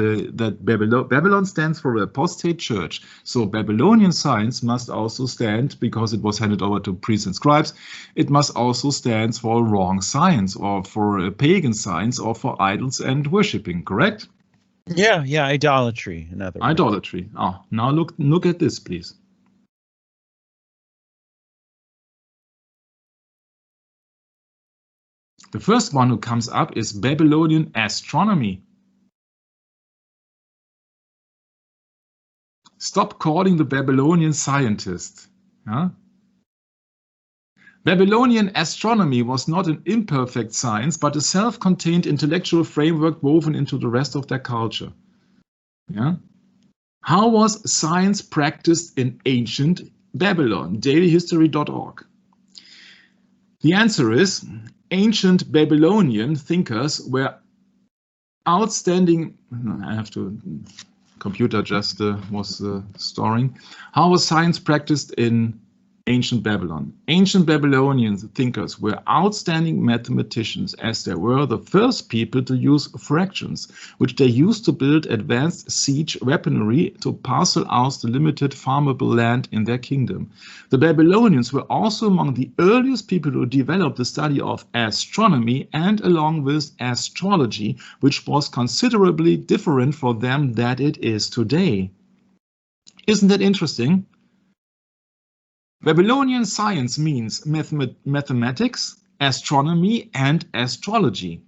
Babylon stands for apostate church. So Babylonian science must also stand, because it was handed over to priests and scribes, it must also stand for wrong science, or for pagan science, or for idols and worshipping, correct? Yeah, idolatry, in other words. Idolatry. Oh, now look at this, please. The first one who comes up is Babylonian astronomy. Stop calling the Babylonian scientist. Huh? Babylonian astronomy was not an imperfect science, but a self-contained intellectual framework woven into the rest of their culture. Yeah? How was science practiced in ancient Babylon? dailyhistory.org. The answer is, ancient Babylonian thinkers were outstanding. I have to. Computer just was storing. How was science practiced in ancient Babylon? Ancient Babylonian thinkers were outstanding mathematicians, as they were the first people to use fractions, which they used to build advanced siege weaponry to parcel out the limited farmable land in their kingdom. The Babylonians were also among the earliest people to develop the study of astronomy, and along with astrology, which was considerably different for them than it is today. Isn't that interesting? Babylonian science means mathematics, astronomy, and astrology.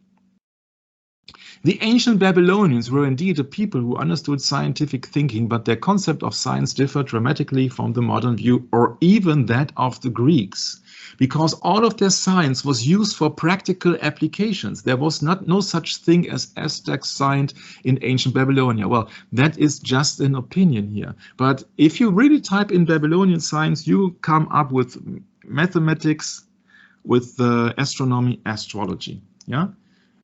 The ancient Babylonians were indeed a people who understood scientific thinking, but their concept of science differed dramatically from the modern view, or even that of the Greeks, because all of their science was used for practical applications. There was no such thing as Aztec science in ancient Babylonia. Well, that is just an opinion here. But if you really type in Babylonian science, you come up with mathematics, with astronomy, astrology. Yeah.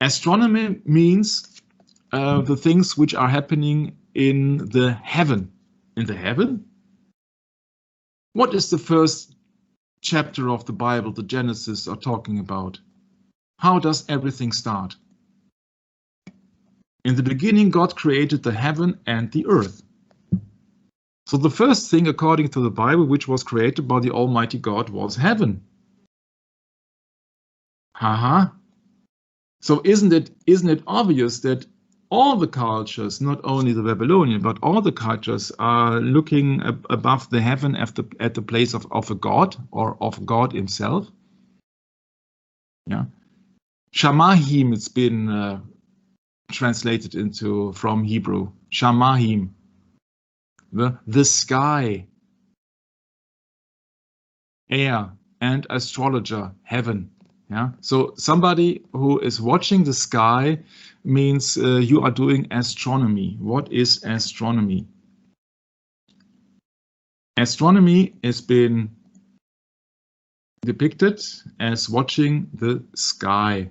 Astronomy means the things which are happening in the heaven. In the heaven? What is the first chapter of the Bible, the Genesis, are talking about? How does everything start? In the beginning, God created the heaven and the earth. So the first thing, according to the Bible, which was created by the Almighty God, was heaven. Haha. So isn't it obvious that all the cultures, not only the Babylonian, but all the cultures are looking above the heaven at the place of a god, or of God himself? Yeah. Shamahim, it's been translated from Hebrew. Shamahim, the sky, air, and astrologer, heaven. Yeah. So somebody who is watching the sky means you are doing astronomy. What is astronomy? Astronomy has been depicted as watching the sky,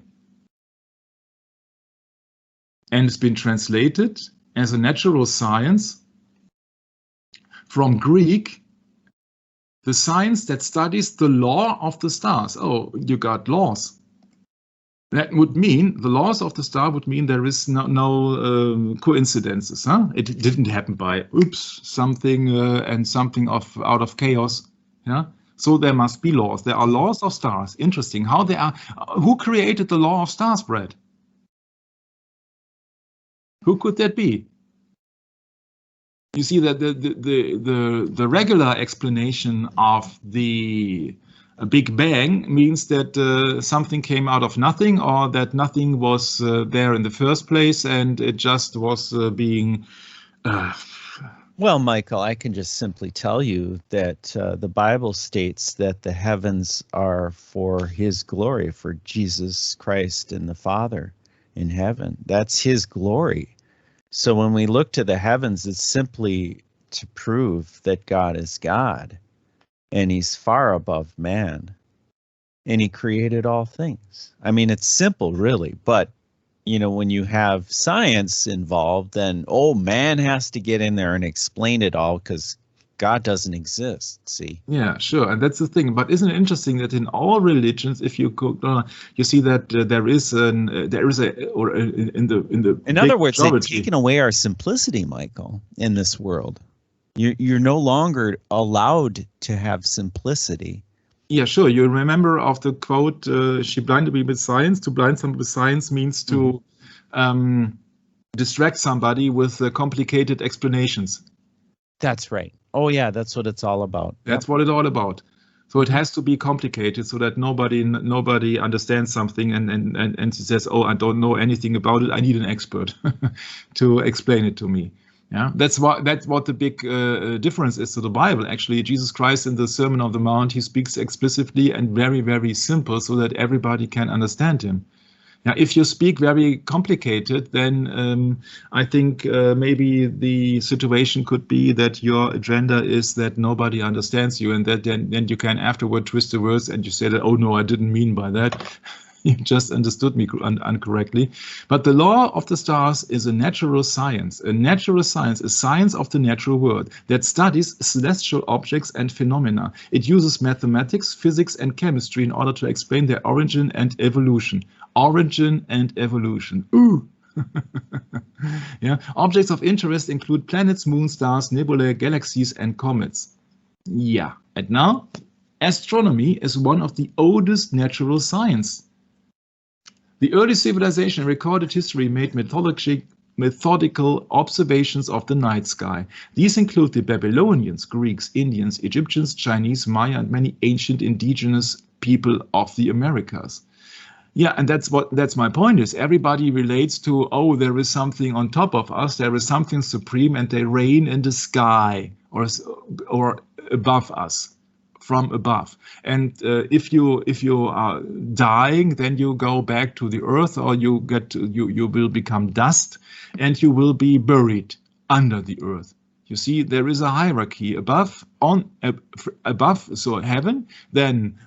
and it's been translated as a natural science from Greek, the science that studies the law of the stars. Oh, you got laws. That would mean, the laws of the star would mean there is no coincidences. Huh? It didn't happen by oops, something and something out of chaos. Yeah. So there must be laws. There are laws of stars. Interesting. How they are. Who created the law of stars, Brad? Who could that be? You see that the regular explanation of the Big Bang means that something came out of nothing, or that nothing was there in the first place, and it just was being. Well, Michael, I can just simply tell you that the Bible states that the heavens are for His glory, for Jesus Christ and the Father in heaven. That's His glory. So when we look to the heavens, it's simply to prove that God is God, and He's far above man, and He created all things. I mean, it's simple, really, but you know, when you have science involved, then, man has to get in there and explain it all because God doesn't exist, see? Yeah, sure, and that's the thing. But isn't it interesting that in all religions, if you go, you see that there is in other words, they've taken away our simplicity, Michael, in this world. You're no longer allowed to have simplicity. Yeah, sure. You remember of the quote, she blinded me with science. To blind someone with science means to distract somebody with complicated explanations. That's right. Oh, yeah, that's what it's all about. That's what it's all about. So it has to be complicated so that nobody understands something and says, I don't know anything about it. I need an expert to explain it to me. Yeah, that's what the big difference is to the Bible. Actually, Jesus Christ in the Sermon on the Mount, he speaks explicitly and very, very simple so that everybody can understand him. Now, if you speak very complicated, then I think maybe the situation could be that your agenda is that nobody understands you, and that then you can afterward twist the words and you say that, oh no, I didn't mean by that. You just understood me incorrectly. But the law of the stars is a natural science. A natural science is science of the natural world that studies celestial objects and phenomena. It uses mathematics, physics, and chemistry in order to explain their origin and evolution. Origin and evolution. Ooh! Yeah. Objects of interest include planets, moons, stars, nebulae, galaxies, and comets. Yeah. And now, astronomy is one of the oldest natural science. The early civilization in recorded history made methodical observations of the night sky. These include the Babylonians, Greeks, Indians, Egyptians, Chinese, Maya, and many ancient indigenous people of the Americas. Yeah, and that's my point is everybody relates to, there is something on top of us, there is something supreme, and they reign in the sky or above us. From above, and if you are dying, then you go back to the earth, or you will become dust, and you will be buried under the earth. You see, there is a hierarchy above, so heaven, then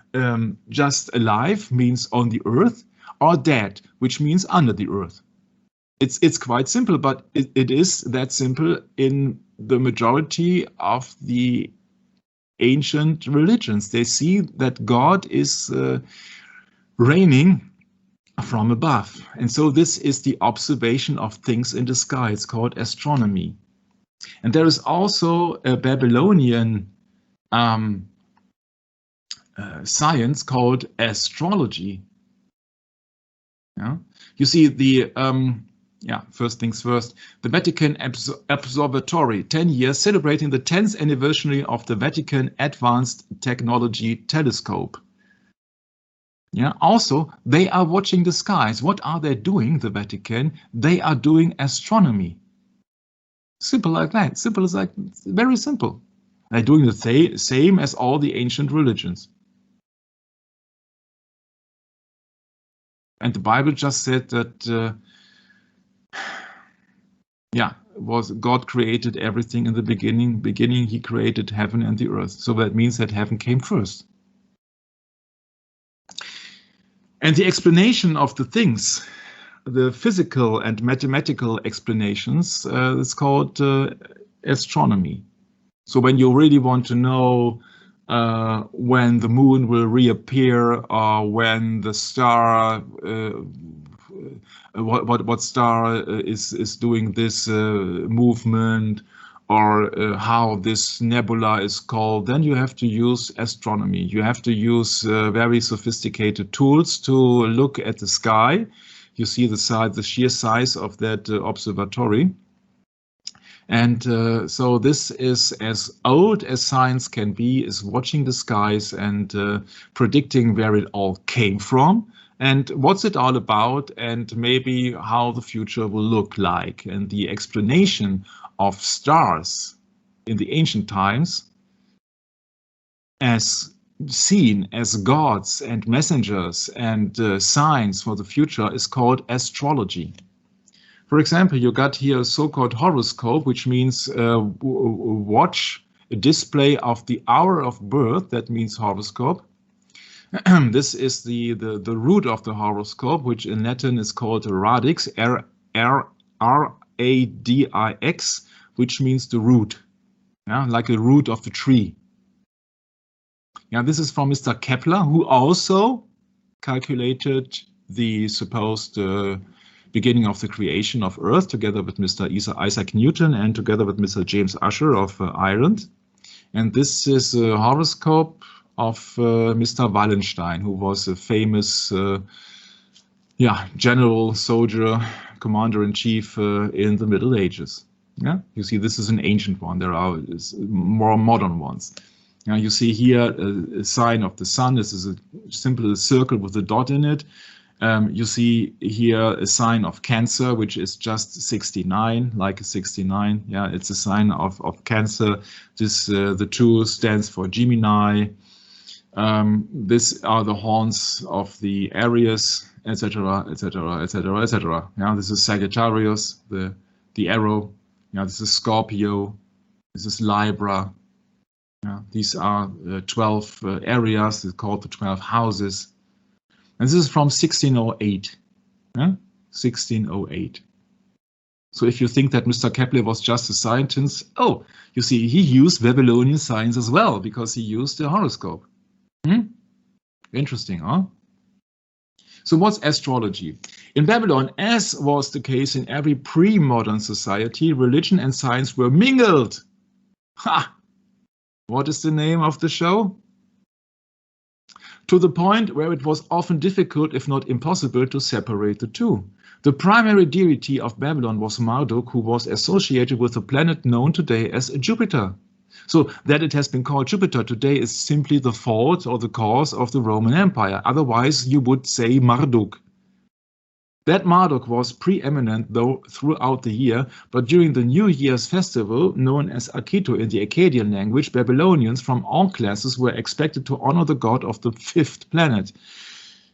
just alive means on the earth, or dead, which means under the earth. It's quite simple, but it is that simple in the majority of the ancient religions. They see that God is reigning from above. And so this is the observation of things in the sky. It's called astronomy. And there is also a Babylonian science called astrology. Yeah? You see, first things first, the Vatican Observatory, 10 years, celebrating the 10th anniversary of the Vatican Advanced Technology Telescope. Yeah. Also, they are watching the skies. What are they doing, the Vatican? They are doing astronomy. Simple like that. Simple as like, very simple. They're doing the same as all the ancient religions. And the Bible just said that was God created everything in the beginning. He created heaven and the earth. So that means that heaven came first. And the explanation of the things, the physical and mathematical explanations, is called astronomy. So when you really want to know when the moon will reappear, or when the star what star is doing this movement, or how this nebula is called, then you have to use astronomy. You have to use very sophisticated tools to look at the sky. You see the sheer size of that observatory. And so this is as old as science can be, is watching the skies and predicting where it all came from and what's it all about and maybe how the future will look like. And the explanation of stars in the ancient times as seen as gods and messengers and signs for the future is called astrology. For example, you got here a so-called horoscope, which means watch, a display of the hour of birth. That means horoscope. This is the root of the horoscope, which in Latin is called radix, R-A-D-I-X, which means the root, yeah, like a root of the tree. Yeah, this is from Mr. Kepler, who also calculated the supposed beginning of the creation of Earth, together with Mr. Isaac Newton and together with Mr. James Ussher of Ireland. And this is a horoscope of Mr. Wallenstein, who was a famous general, soldier, commander-in-chief in the Middle Ages. Yeah, you see, this is an ancient one. There are more modern ones. Now you see here a sign of the sun. This is a simple circle with a dot in it. You see here a sign of Cancer, which is just 69, like a 69. Yeah, it's a sign of Cancer. This the 2 stands for Gemini. These are the horns of the Aries, etc., etc., etc., etc. Yeah, this is Sagittarius, the arrow. Yeah, this is Scorpio. This is Libra. Yeah, these are 12 areas. They're called the 12 houses. And this is from 1608, yeah? 1608. So if you think that Mr. Kepler was just a scientist, oh, you see, he used Babylonian science as well, because he used the horoscope. Interesting, huh? So what's astrology? In Babylon, as was the case in every pre-modern society, religion and science were mingled. Ha! What is the name of the show? To the point where it was often difficult, if not impossible, to separate the two. The primary deity of Babylon was Marduk, who was associated with a planet known today as Jupiter. So that it has been called Jupiter today is simply the fault or the cause of the Roman Empire. Otherwise, you would say Marduk. That Marduk was preeminent, though, throughout the year, but during the New Year's festival, known as Akito in the Akkadian language, Babylonians from all classes were expected to honor the god of the 5th planet.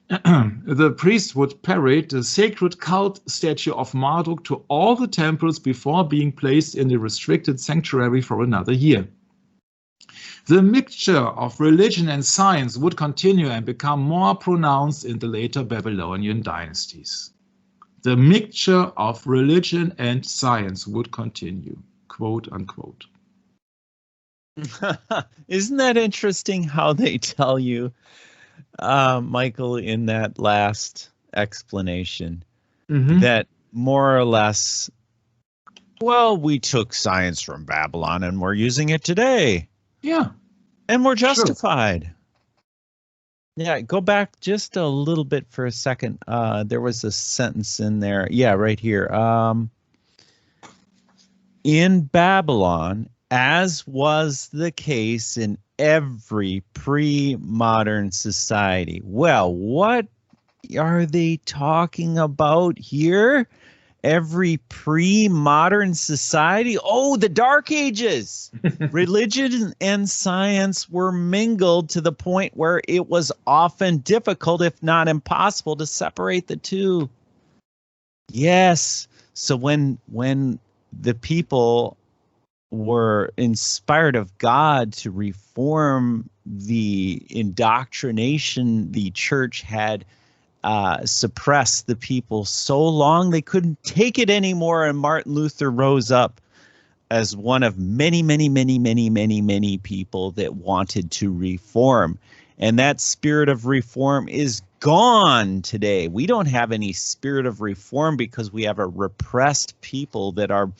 The priest would parade the sacred cult statue of Marduk to all the temples before being placed in the restricted sanctuary for another year. The mixture of religion and science would continue and become more pronounced in the later Babylonian dynasties. The mixture of religion and science would continue, quote unquote. Isn't that interesting how they tell you, Michael, in that last explanation, that more or less, well, we took science from Babylon and we're using it today. Yeah. And we're justified. Sure. Yeah, go back just a little bit for a second. There was a sentence in there. Yeah, right here. In Babylon, as was the case in every pre-modern society. Well, what are they talking about here? Every pre-modern society? Oh, the Dark Ages. Religion and science were mingled to the point where it was often difficult, if not impossible, to separate the two. Yes. So when the people were inspired of God to reform the indoctrination the church had suppressed the people so long they couldn't take it anymore, and Martin Luther rose up as one of many people that wanted to reform. And that spirit of reform is gone today. We don't have any spirit of reform because we have a repressed people that are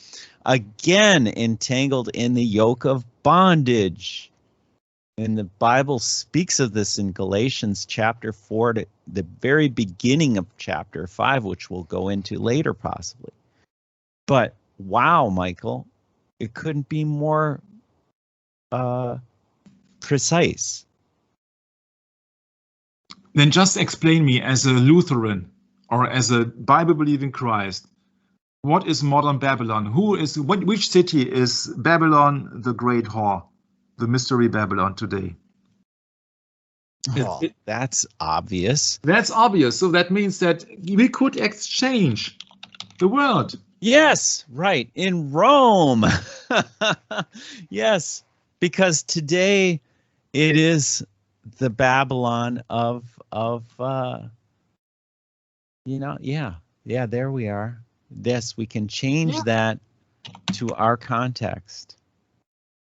again entangled in the yoke of bondage. And the Bible speaks of this in Galatians chapter 4 to the very beginning of chapter 5, which we'll go into later possibly. But wow, Michael, it couldn't be more precise. Then just explain me, as a Lutheran or as a Bible-believing Christ, what is modern Babylon? Which city is Babylon the Great Whore, the mystery Babylon today? Oh, that's obvious. That's obvious. So that means that we could exchange the word. Yes, right. In Rome. Yes, because today it is the Babylon of there we are. Yes, we can change that to our context,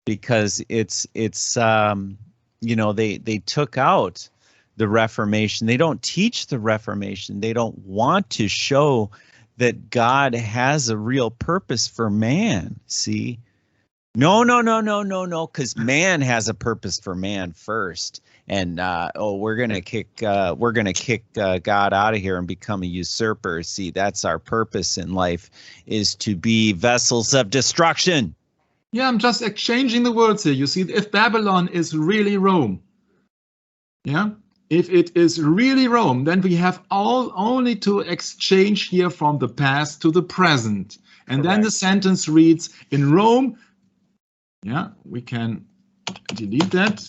because it's they took out the Reformation. They don't teach the Reformation. They don't want to show that God has a real purpose for man. See? No, because man has a purpose for man first. And we're gonna kick God out of here and become a usurper. See, that's our purpose in life, is to be vessels of destruction. Yeah, I'm just exchanging the words here. You see, if Babylon is really Rome, if it is really Rome, then we have only to exchange here from the past to the present. And Correct. Then the sentence reads, in Rome, we can delete that.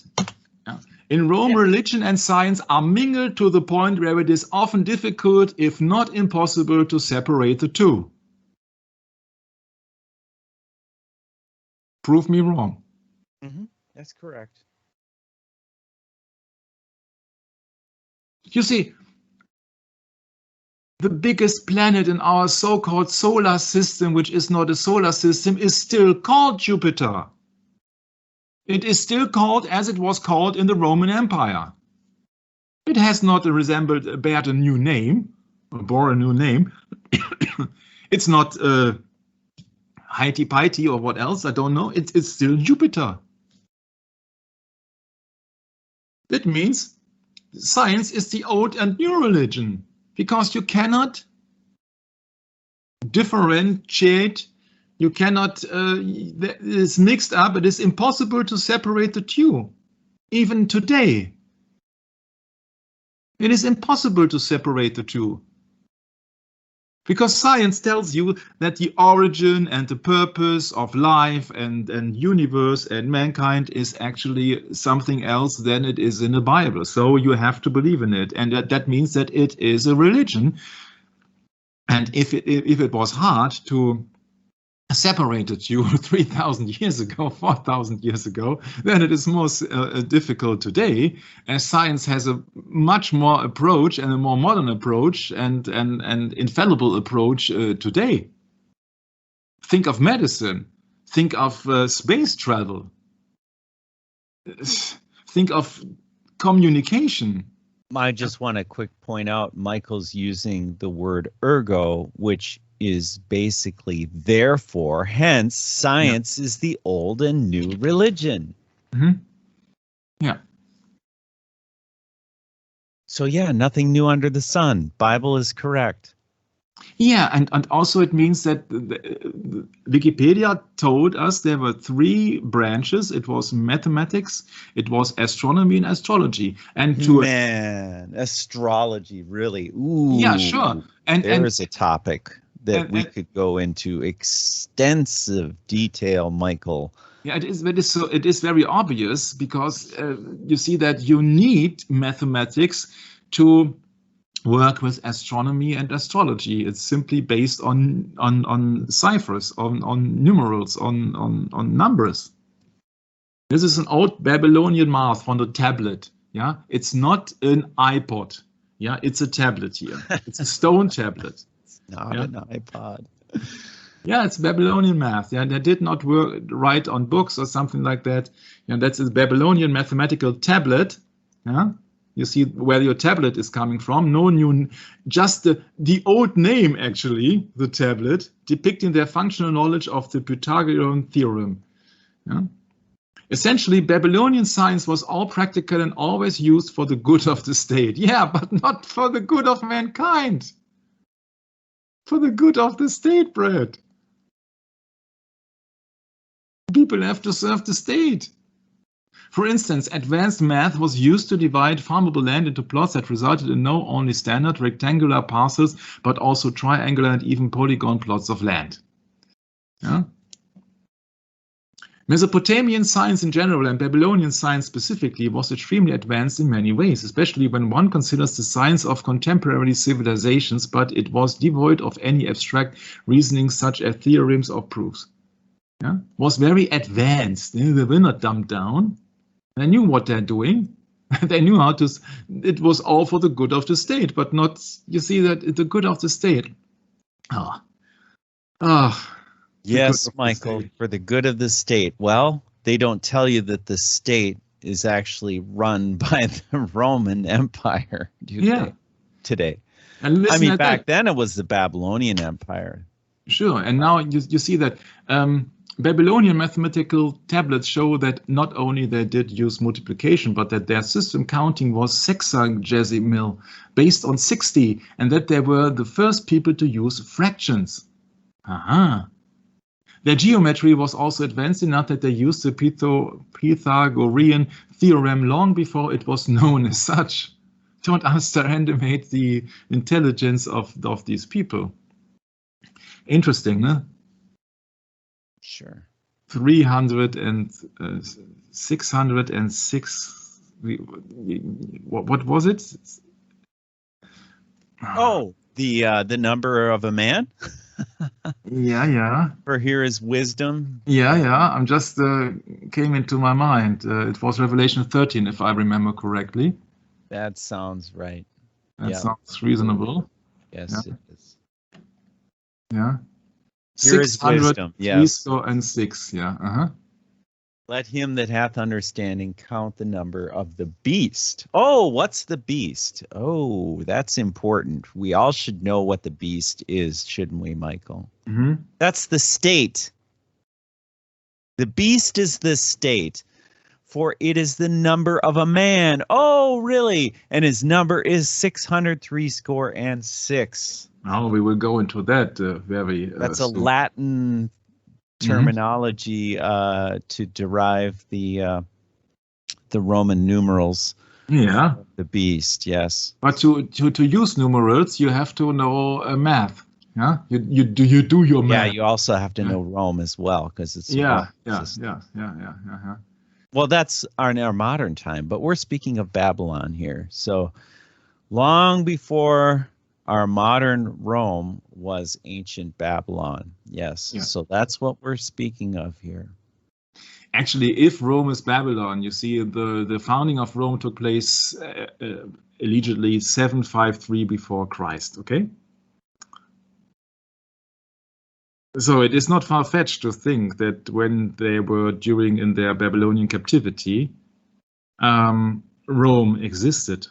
In Rome, religion and science are mingled to the point where it is often difficult, if not impossible, to separate the two. Prove me wrong. Mm-hmm. That's correct. You see, the biggest planet in our so-called solar system, which is not a solar system, is still called Jupiter. It is still called as it was called in the Roman Empire. It has not bared a new name, or bore a new name. It's not Highty-Pighty or what else, I don't know. It's still Jupiter. That means science is the old and new religion, because you cannot differentiate. You cannot, it is mixed up. It is impossible to separate the two. Even today, it is impossible to separate the two. Because science tells you that the origin and the purpose of life and universe and mankind is actually something else than it is in the Bible. So you have to believe in it. And that means that it is a religion. And if it was hard to separated you 3,000 years ago, 4,000 years ago, then it is more difficult today, as science has a much more approach and a more modern approach and infallible approach today. Think of medicine, think of space travel, think of communication. I just want to quick point out, Michael's using the word ergo, which is basically therefore, hence science is the old and new religion. Mm-hmm. Yeah. So nothing new under the sun. Bible is correct. Yeah, and also it means that Wikipedia told us there were 3 branches. It was mathematics, it was astronomy, and astrology. And astrology, really. Ooh. Yeah, sure. And there's a topic that we could go into extensive detail, Michael. Yeah, it is very obvious, because you see that you need mathematics to work with astronomy and astrology. It's simply based on ciphers, on numerals, on numbers. This is an old Babylonian math from the tablet. Yeah, it's not an iPod. Yeah, it's a tablet here. It's a stone tablet. Not an iPod. Yeah, it's Babylonian math. Yeah, they did not write on books or something like that. Yeah, that's a Babylonian mathematical tablet. Yeah, you see where your tablet is coming from. No new, just the old name actually, the tablet, depicting their functional knowledge of the Pythagorean theorem. Yeah, Essentially, Babylonian science was all practical and always used for the good of the state. Yeah, but not for the good of mankind. For the good of the state, Brad. People have to serve the state. For instance, advanced math was used to divide farmable land into plots that resulted in not only standard rectangular parcels, but also triangular and even polygon plots of land. Yeah? Mesopotamian science in general and Babylonian science specifically was extremely advanced in many ways, especially when one considers the science of contemporary civilizations, but it was devoid of any abstract reasoning such as theorems or proofs. Yeah? Was very advanced. They were not dumbed down. They knew what they're doing. They knew how to. It was all for the good of the state, but not. You see that the good of the state. Yes, Michael, for the good of the state. Well, they don't tell you that the state is actually run by the Roman Empire. Today. And I mean, back then it was the Babylonian Empire. Sure, and now you see that. Babylonian mathematical tablets show that not only they did use multiplication, but that their system counting was sexagesimal, based on 60, and that they were the first people to use fractions. Their geometry was also advanced enough that they used the Pythagorean theorem long before it was known as such. Don't underestimate the intelligence of these people. Interesting, no? Sure. 300 and 606. What was it? Oh, the number of a man. Yeah. For here is wisdom. Yeah. I'm just came into my mind. It was Revelation 13, if I remember correctly. That sounds right. That sounds reasonable. Yes, it is. Yeah. Here is wisdom. Yes. 3 and 6. Yeah. Let him that hath understanding count the number of the beast. Oh, what's the beast? Oh, that's important. We all should know what the beast is, shouldn't we, Michael? Mm-hmm. That's the state. The beast is the state, for it is the number of a man. Oh, really? And his number is 666. Now we will go into that very. That's a Latin terminology to derive the Roman numerals. Yeah. The beast, yes. But to use numerals, you have to know math. Yeah. You do your math. Yeah. You also have to know Rome as well, because it's yeah. Well, that's in our modern time, but we're speaking of Babylon here. So long before our modern Rome was ancient Babylon. Yes. Yeah. So that's what we're speaking of here. Actually, if Rome is Babylon, you see the founding of Rome took place allegedly 753 before Christ. Okay. So it is not far-fetched to think that when they were in their Babylonian captivity, Rome existed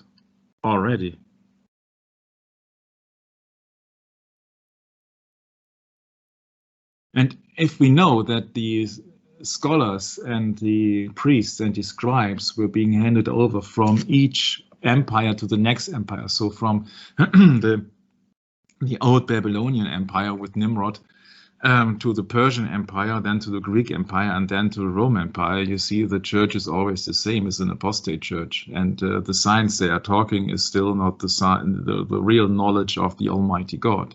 already. And if we know that the scholars and the priests and the scribes were being handed over from each empire to the next empire, so from the old Babylonian Empire with Nimrod to the Persian Empire, then to the Greek Empire, and then to the Roman Empire, you see the church is always the same as an apostate church. And the science they are talking is still not the real knowledge of the Almighty God.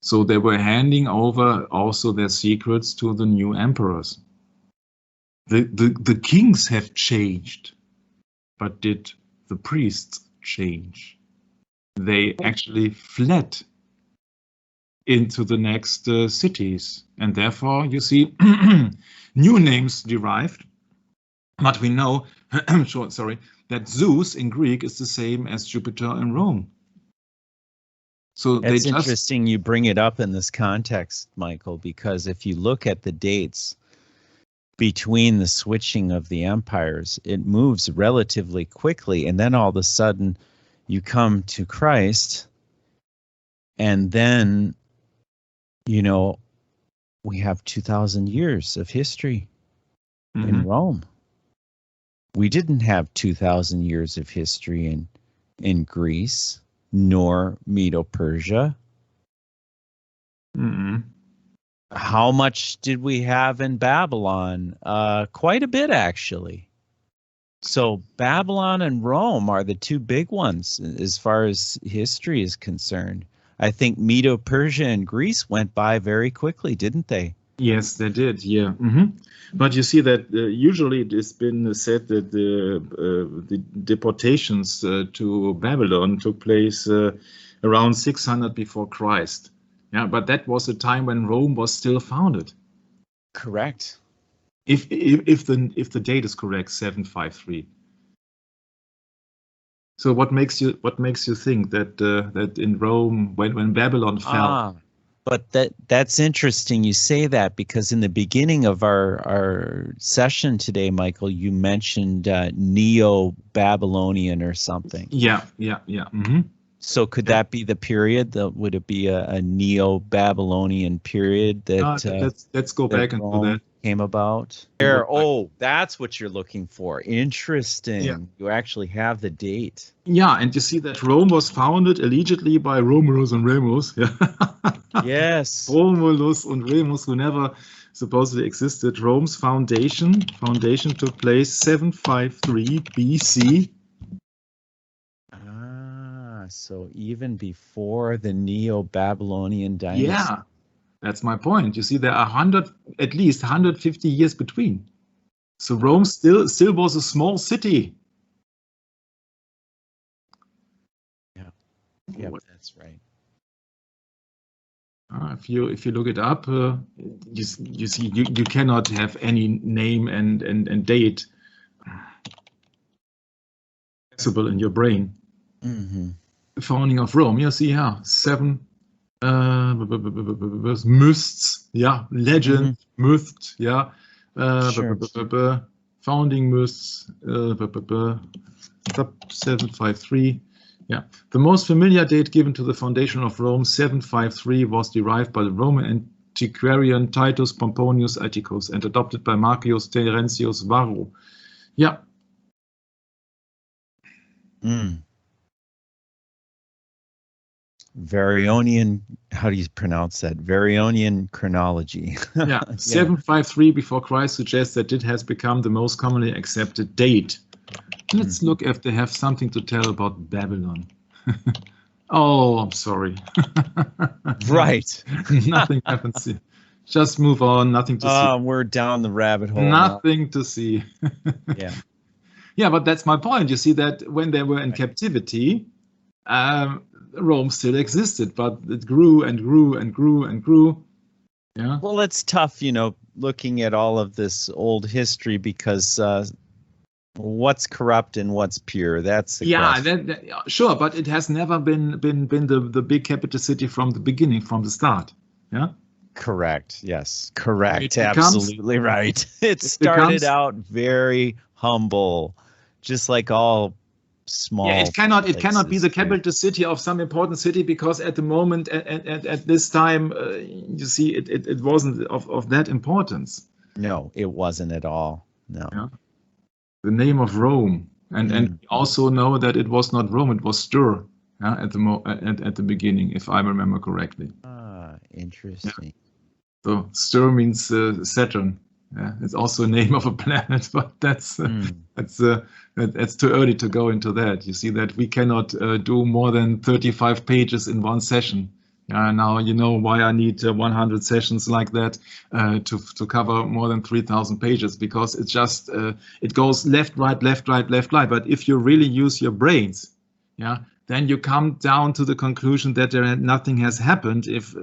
So they were handing over also their secrets to the new emperors. The kings have changed, but did the priests change? They actually fled into the next cities, and therefore you see new names derived. But we know, that Zeus in Greek is the same as Jupiter in Rome. So it's interesting you bring it up in this context, Michael, because if you look at the dates between the switching of the empires, it moves relatively quickly, and then all of a sudden you come to Christ, and then, you know, we have 2,000 years of history in Rome. We didn't have 2,000 years of history in Greece, nor Medo-Persia. Mm-mm. How much did we have in Babylon? Quite a bit, actually. So Babylon and Rome are the two big ones as far as history is concerned. I think Medo-Persia and Greece went by very quickly, didn't they? Yes, they did. Yeah. But you see that usually it has been said that the deportations to Babylon took place around 600 before Christ. Yeah, but that was a time when Rome was still founded. Correct. If the date is correct, 753. So what makes you think that that in Rome when Babylon fell? But that's interesting you say that, because in the beginning of our session today, Michael, you mentioned Neo-Babylonian or something. Yeah. So could that be the period? Would it be a Neo-Babylonian period that let's go back into Rome that. came about? There. Oh, that's what you're looking for. Interesting. Yeah. You actually have the date. Yeah, and you see that Rome was founded allegedly by Romulus and Remus. Yeah. Yes. Romulus and Remus, who never supposedly existed. Rome's foundation took place 753 BC. So even before the Neo-Babylonian dynasty. Yeah, that's my point. You see, there are at least 150 years between. So Rome still was a small city. Yeah, that's right. If you look it up, you see you cannot have any name and date accessible in your brain. The founding of Rome, you see, 7 myths, legend, myths, founding myths, 753. Yeah, the most familiar date given to the foundation of Rome, 753, was derived by the Roman antiquarian Titus Pomponius Atticus and adopted by Marcus Terentius Varro. Yeah. Varionian, how do you pronounce that? Varionian chronology. 753 before Christ suggests that it has become the most commonly accepted date. Let's look if they have something to tell about Babylon. Oh, I'm sorry. Right. Nothing happens here. Just move on. Nothing to see. We're down the rabbit hole. Nothing to see. Yeah. Yeah, but that's my point. You see that when they were in captivity, Rome still existed, but it grew and grew and grew and grew. Yeah. Well, it's tough, looking at all of this old history, because what's corrupt and what's pure? That's the question. Sure, but it has never been the big capital city from the beginning, from the start. Yeah. Correct. Yes. Correct. Absolutely right. It started out very humble, just like all small. Yeah, it cannot be the capital city of some important city, because at the moment at this time, you see, it wasn't of that importance. No, it wasn't at all. No. Yeah. The name of Rome, and we also know that it was not Rome; it was Stur. At the beginning, if I remember correctly. Interesting. Yeah. So Stur means Saturn. Yeah, it's also a name of a planet, but that's too early to go into that. You see that we cannot do more than 35 pages in one session. Now you know why I need 100 sessions like that to cover more than 3,000 pages, because it's just it goes left, right, left, right, left, right. But if you really use your brains, then you come down to the conclusion that nothing has happened if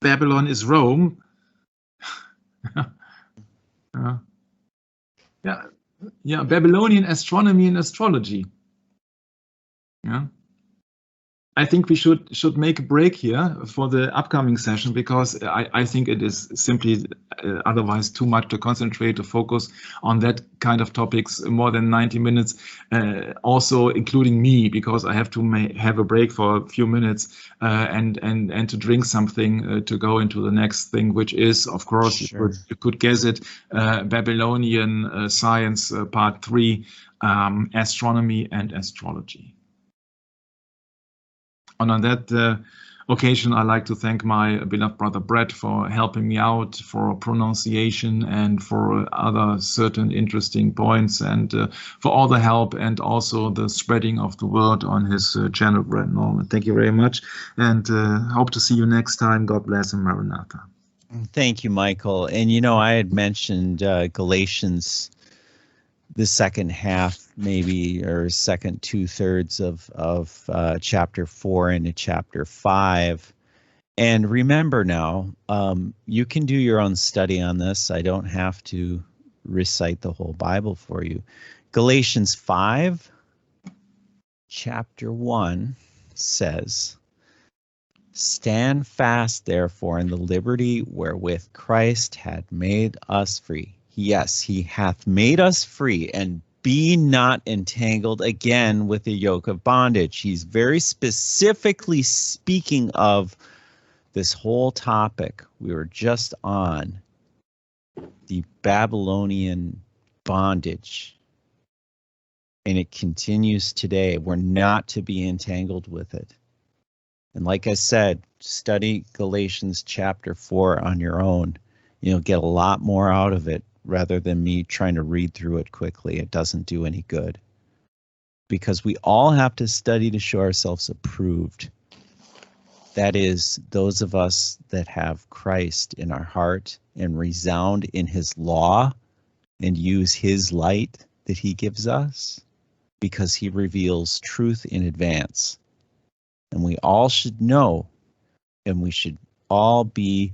Babylon is Rome. Babylonian astronomy and astrology. Yeah. I think we should make a break here for the upcoming session, because I think it is simply otherwise too much to concentrate, to focus on that kind of topics more than 90 minutes, also including me, because I have to have a break for a few minutes and to drink something to go into the next thing, which is, of course, Sure. you could guess it, Babylonian science, part 3, astronomy and astrology. And on that occasion, I'd like to thank my beloved brother Brett for helping me out for pronunciation and for other certain interesting points, and for all the help and also the spreading of the word on his channel, Brett Norman. Thank you very much, and hope to see you next time. God bless and Maranatha. Thank you, Michael. And I had mentioned Galatians, the second half, maybe, or second 2/3 of chapter 4 into chapter 5. And remember now, you can do your own study on this. I don't have to recite the whole Bible for you. Galatians 5, chapter 1 says, "Stand fast, therefore, in the liberty wherewith Christ had made us free." Yes, he hath made us free, and be not entangled again with the yoke of bondage. He's very specifically speaking of this whole topic we were just on, the Babylonian bondage. And it continues today. We're not to be entangled with it. And like I said, study Galatians chapter 4 on your own. You'll get a lot more out of it rather than me trying to read through it quickly. It doesn't do any good. Because we all have to study to show ourselves approved. That is, those of us that have Christ in our heart and resound in his law and use his light that he gives us, because he reveals truth in advance. And we all should know, and we should all be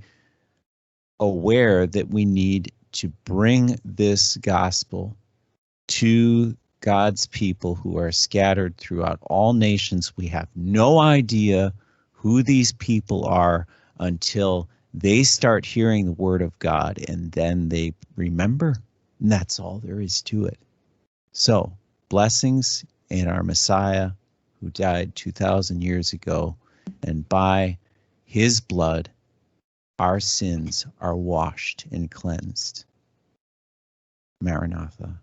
aware that we need to bring this gospel to God's people who are scattered throughout all nations. We have no idea who these people are until they start hearing the word of God, and then they remember. And that's all there is to it. So, blessings in our Messiah who died 2,000 years ago, and by his blood, our sins are washed and cleansed. Maranatha.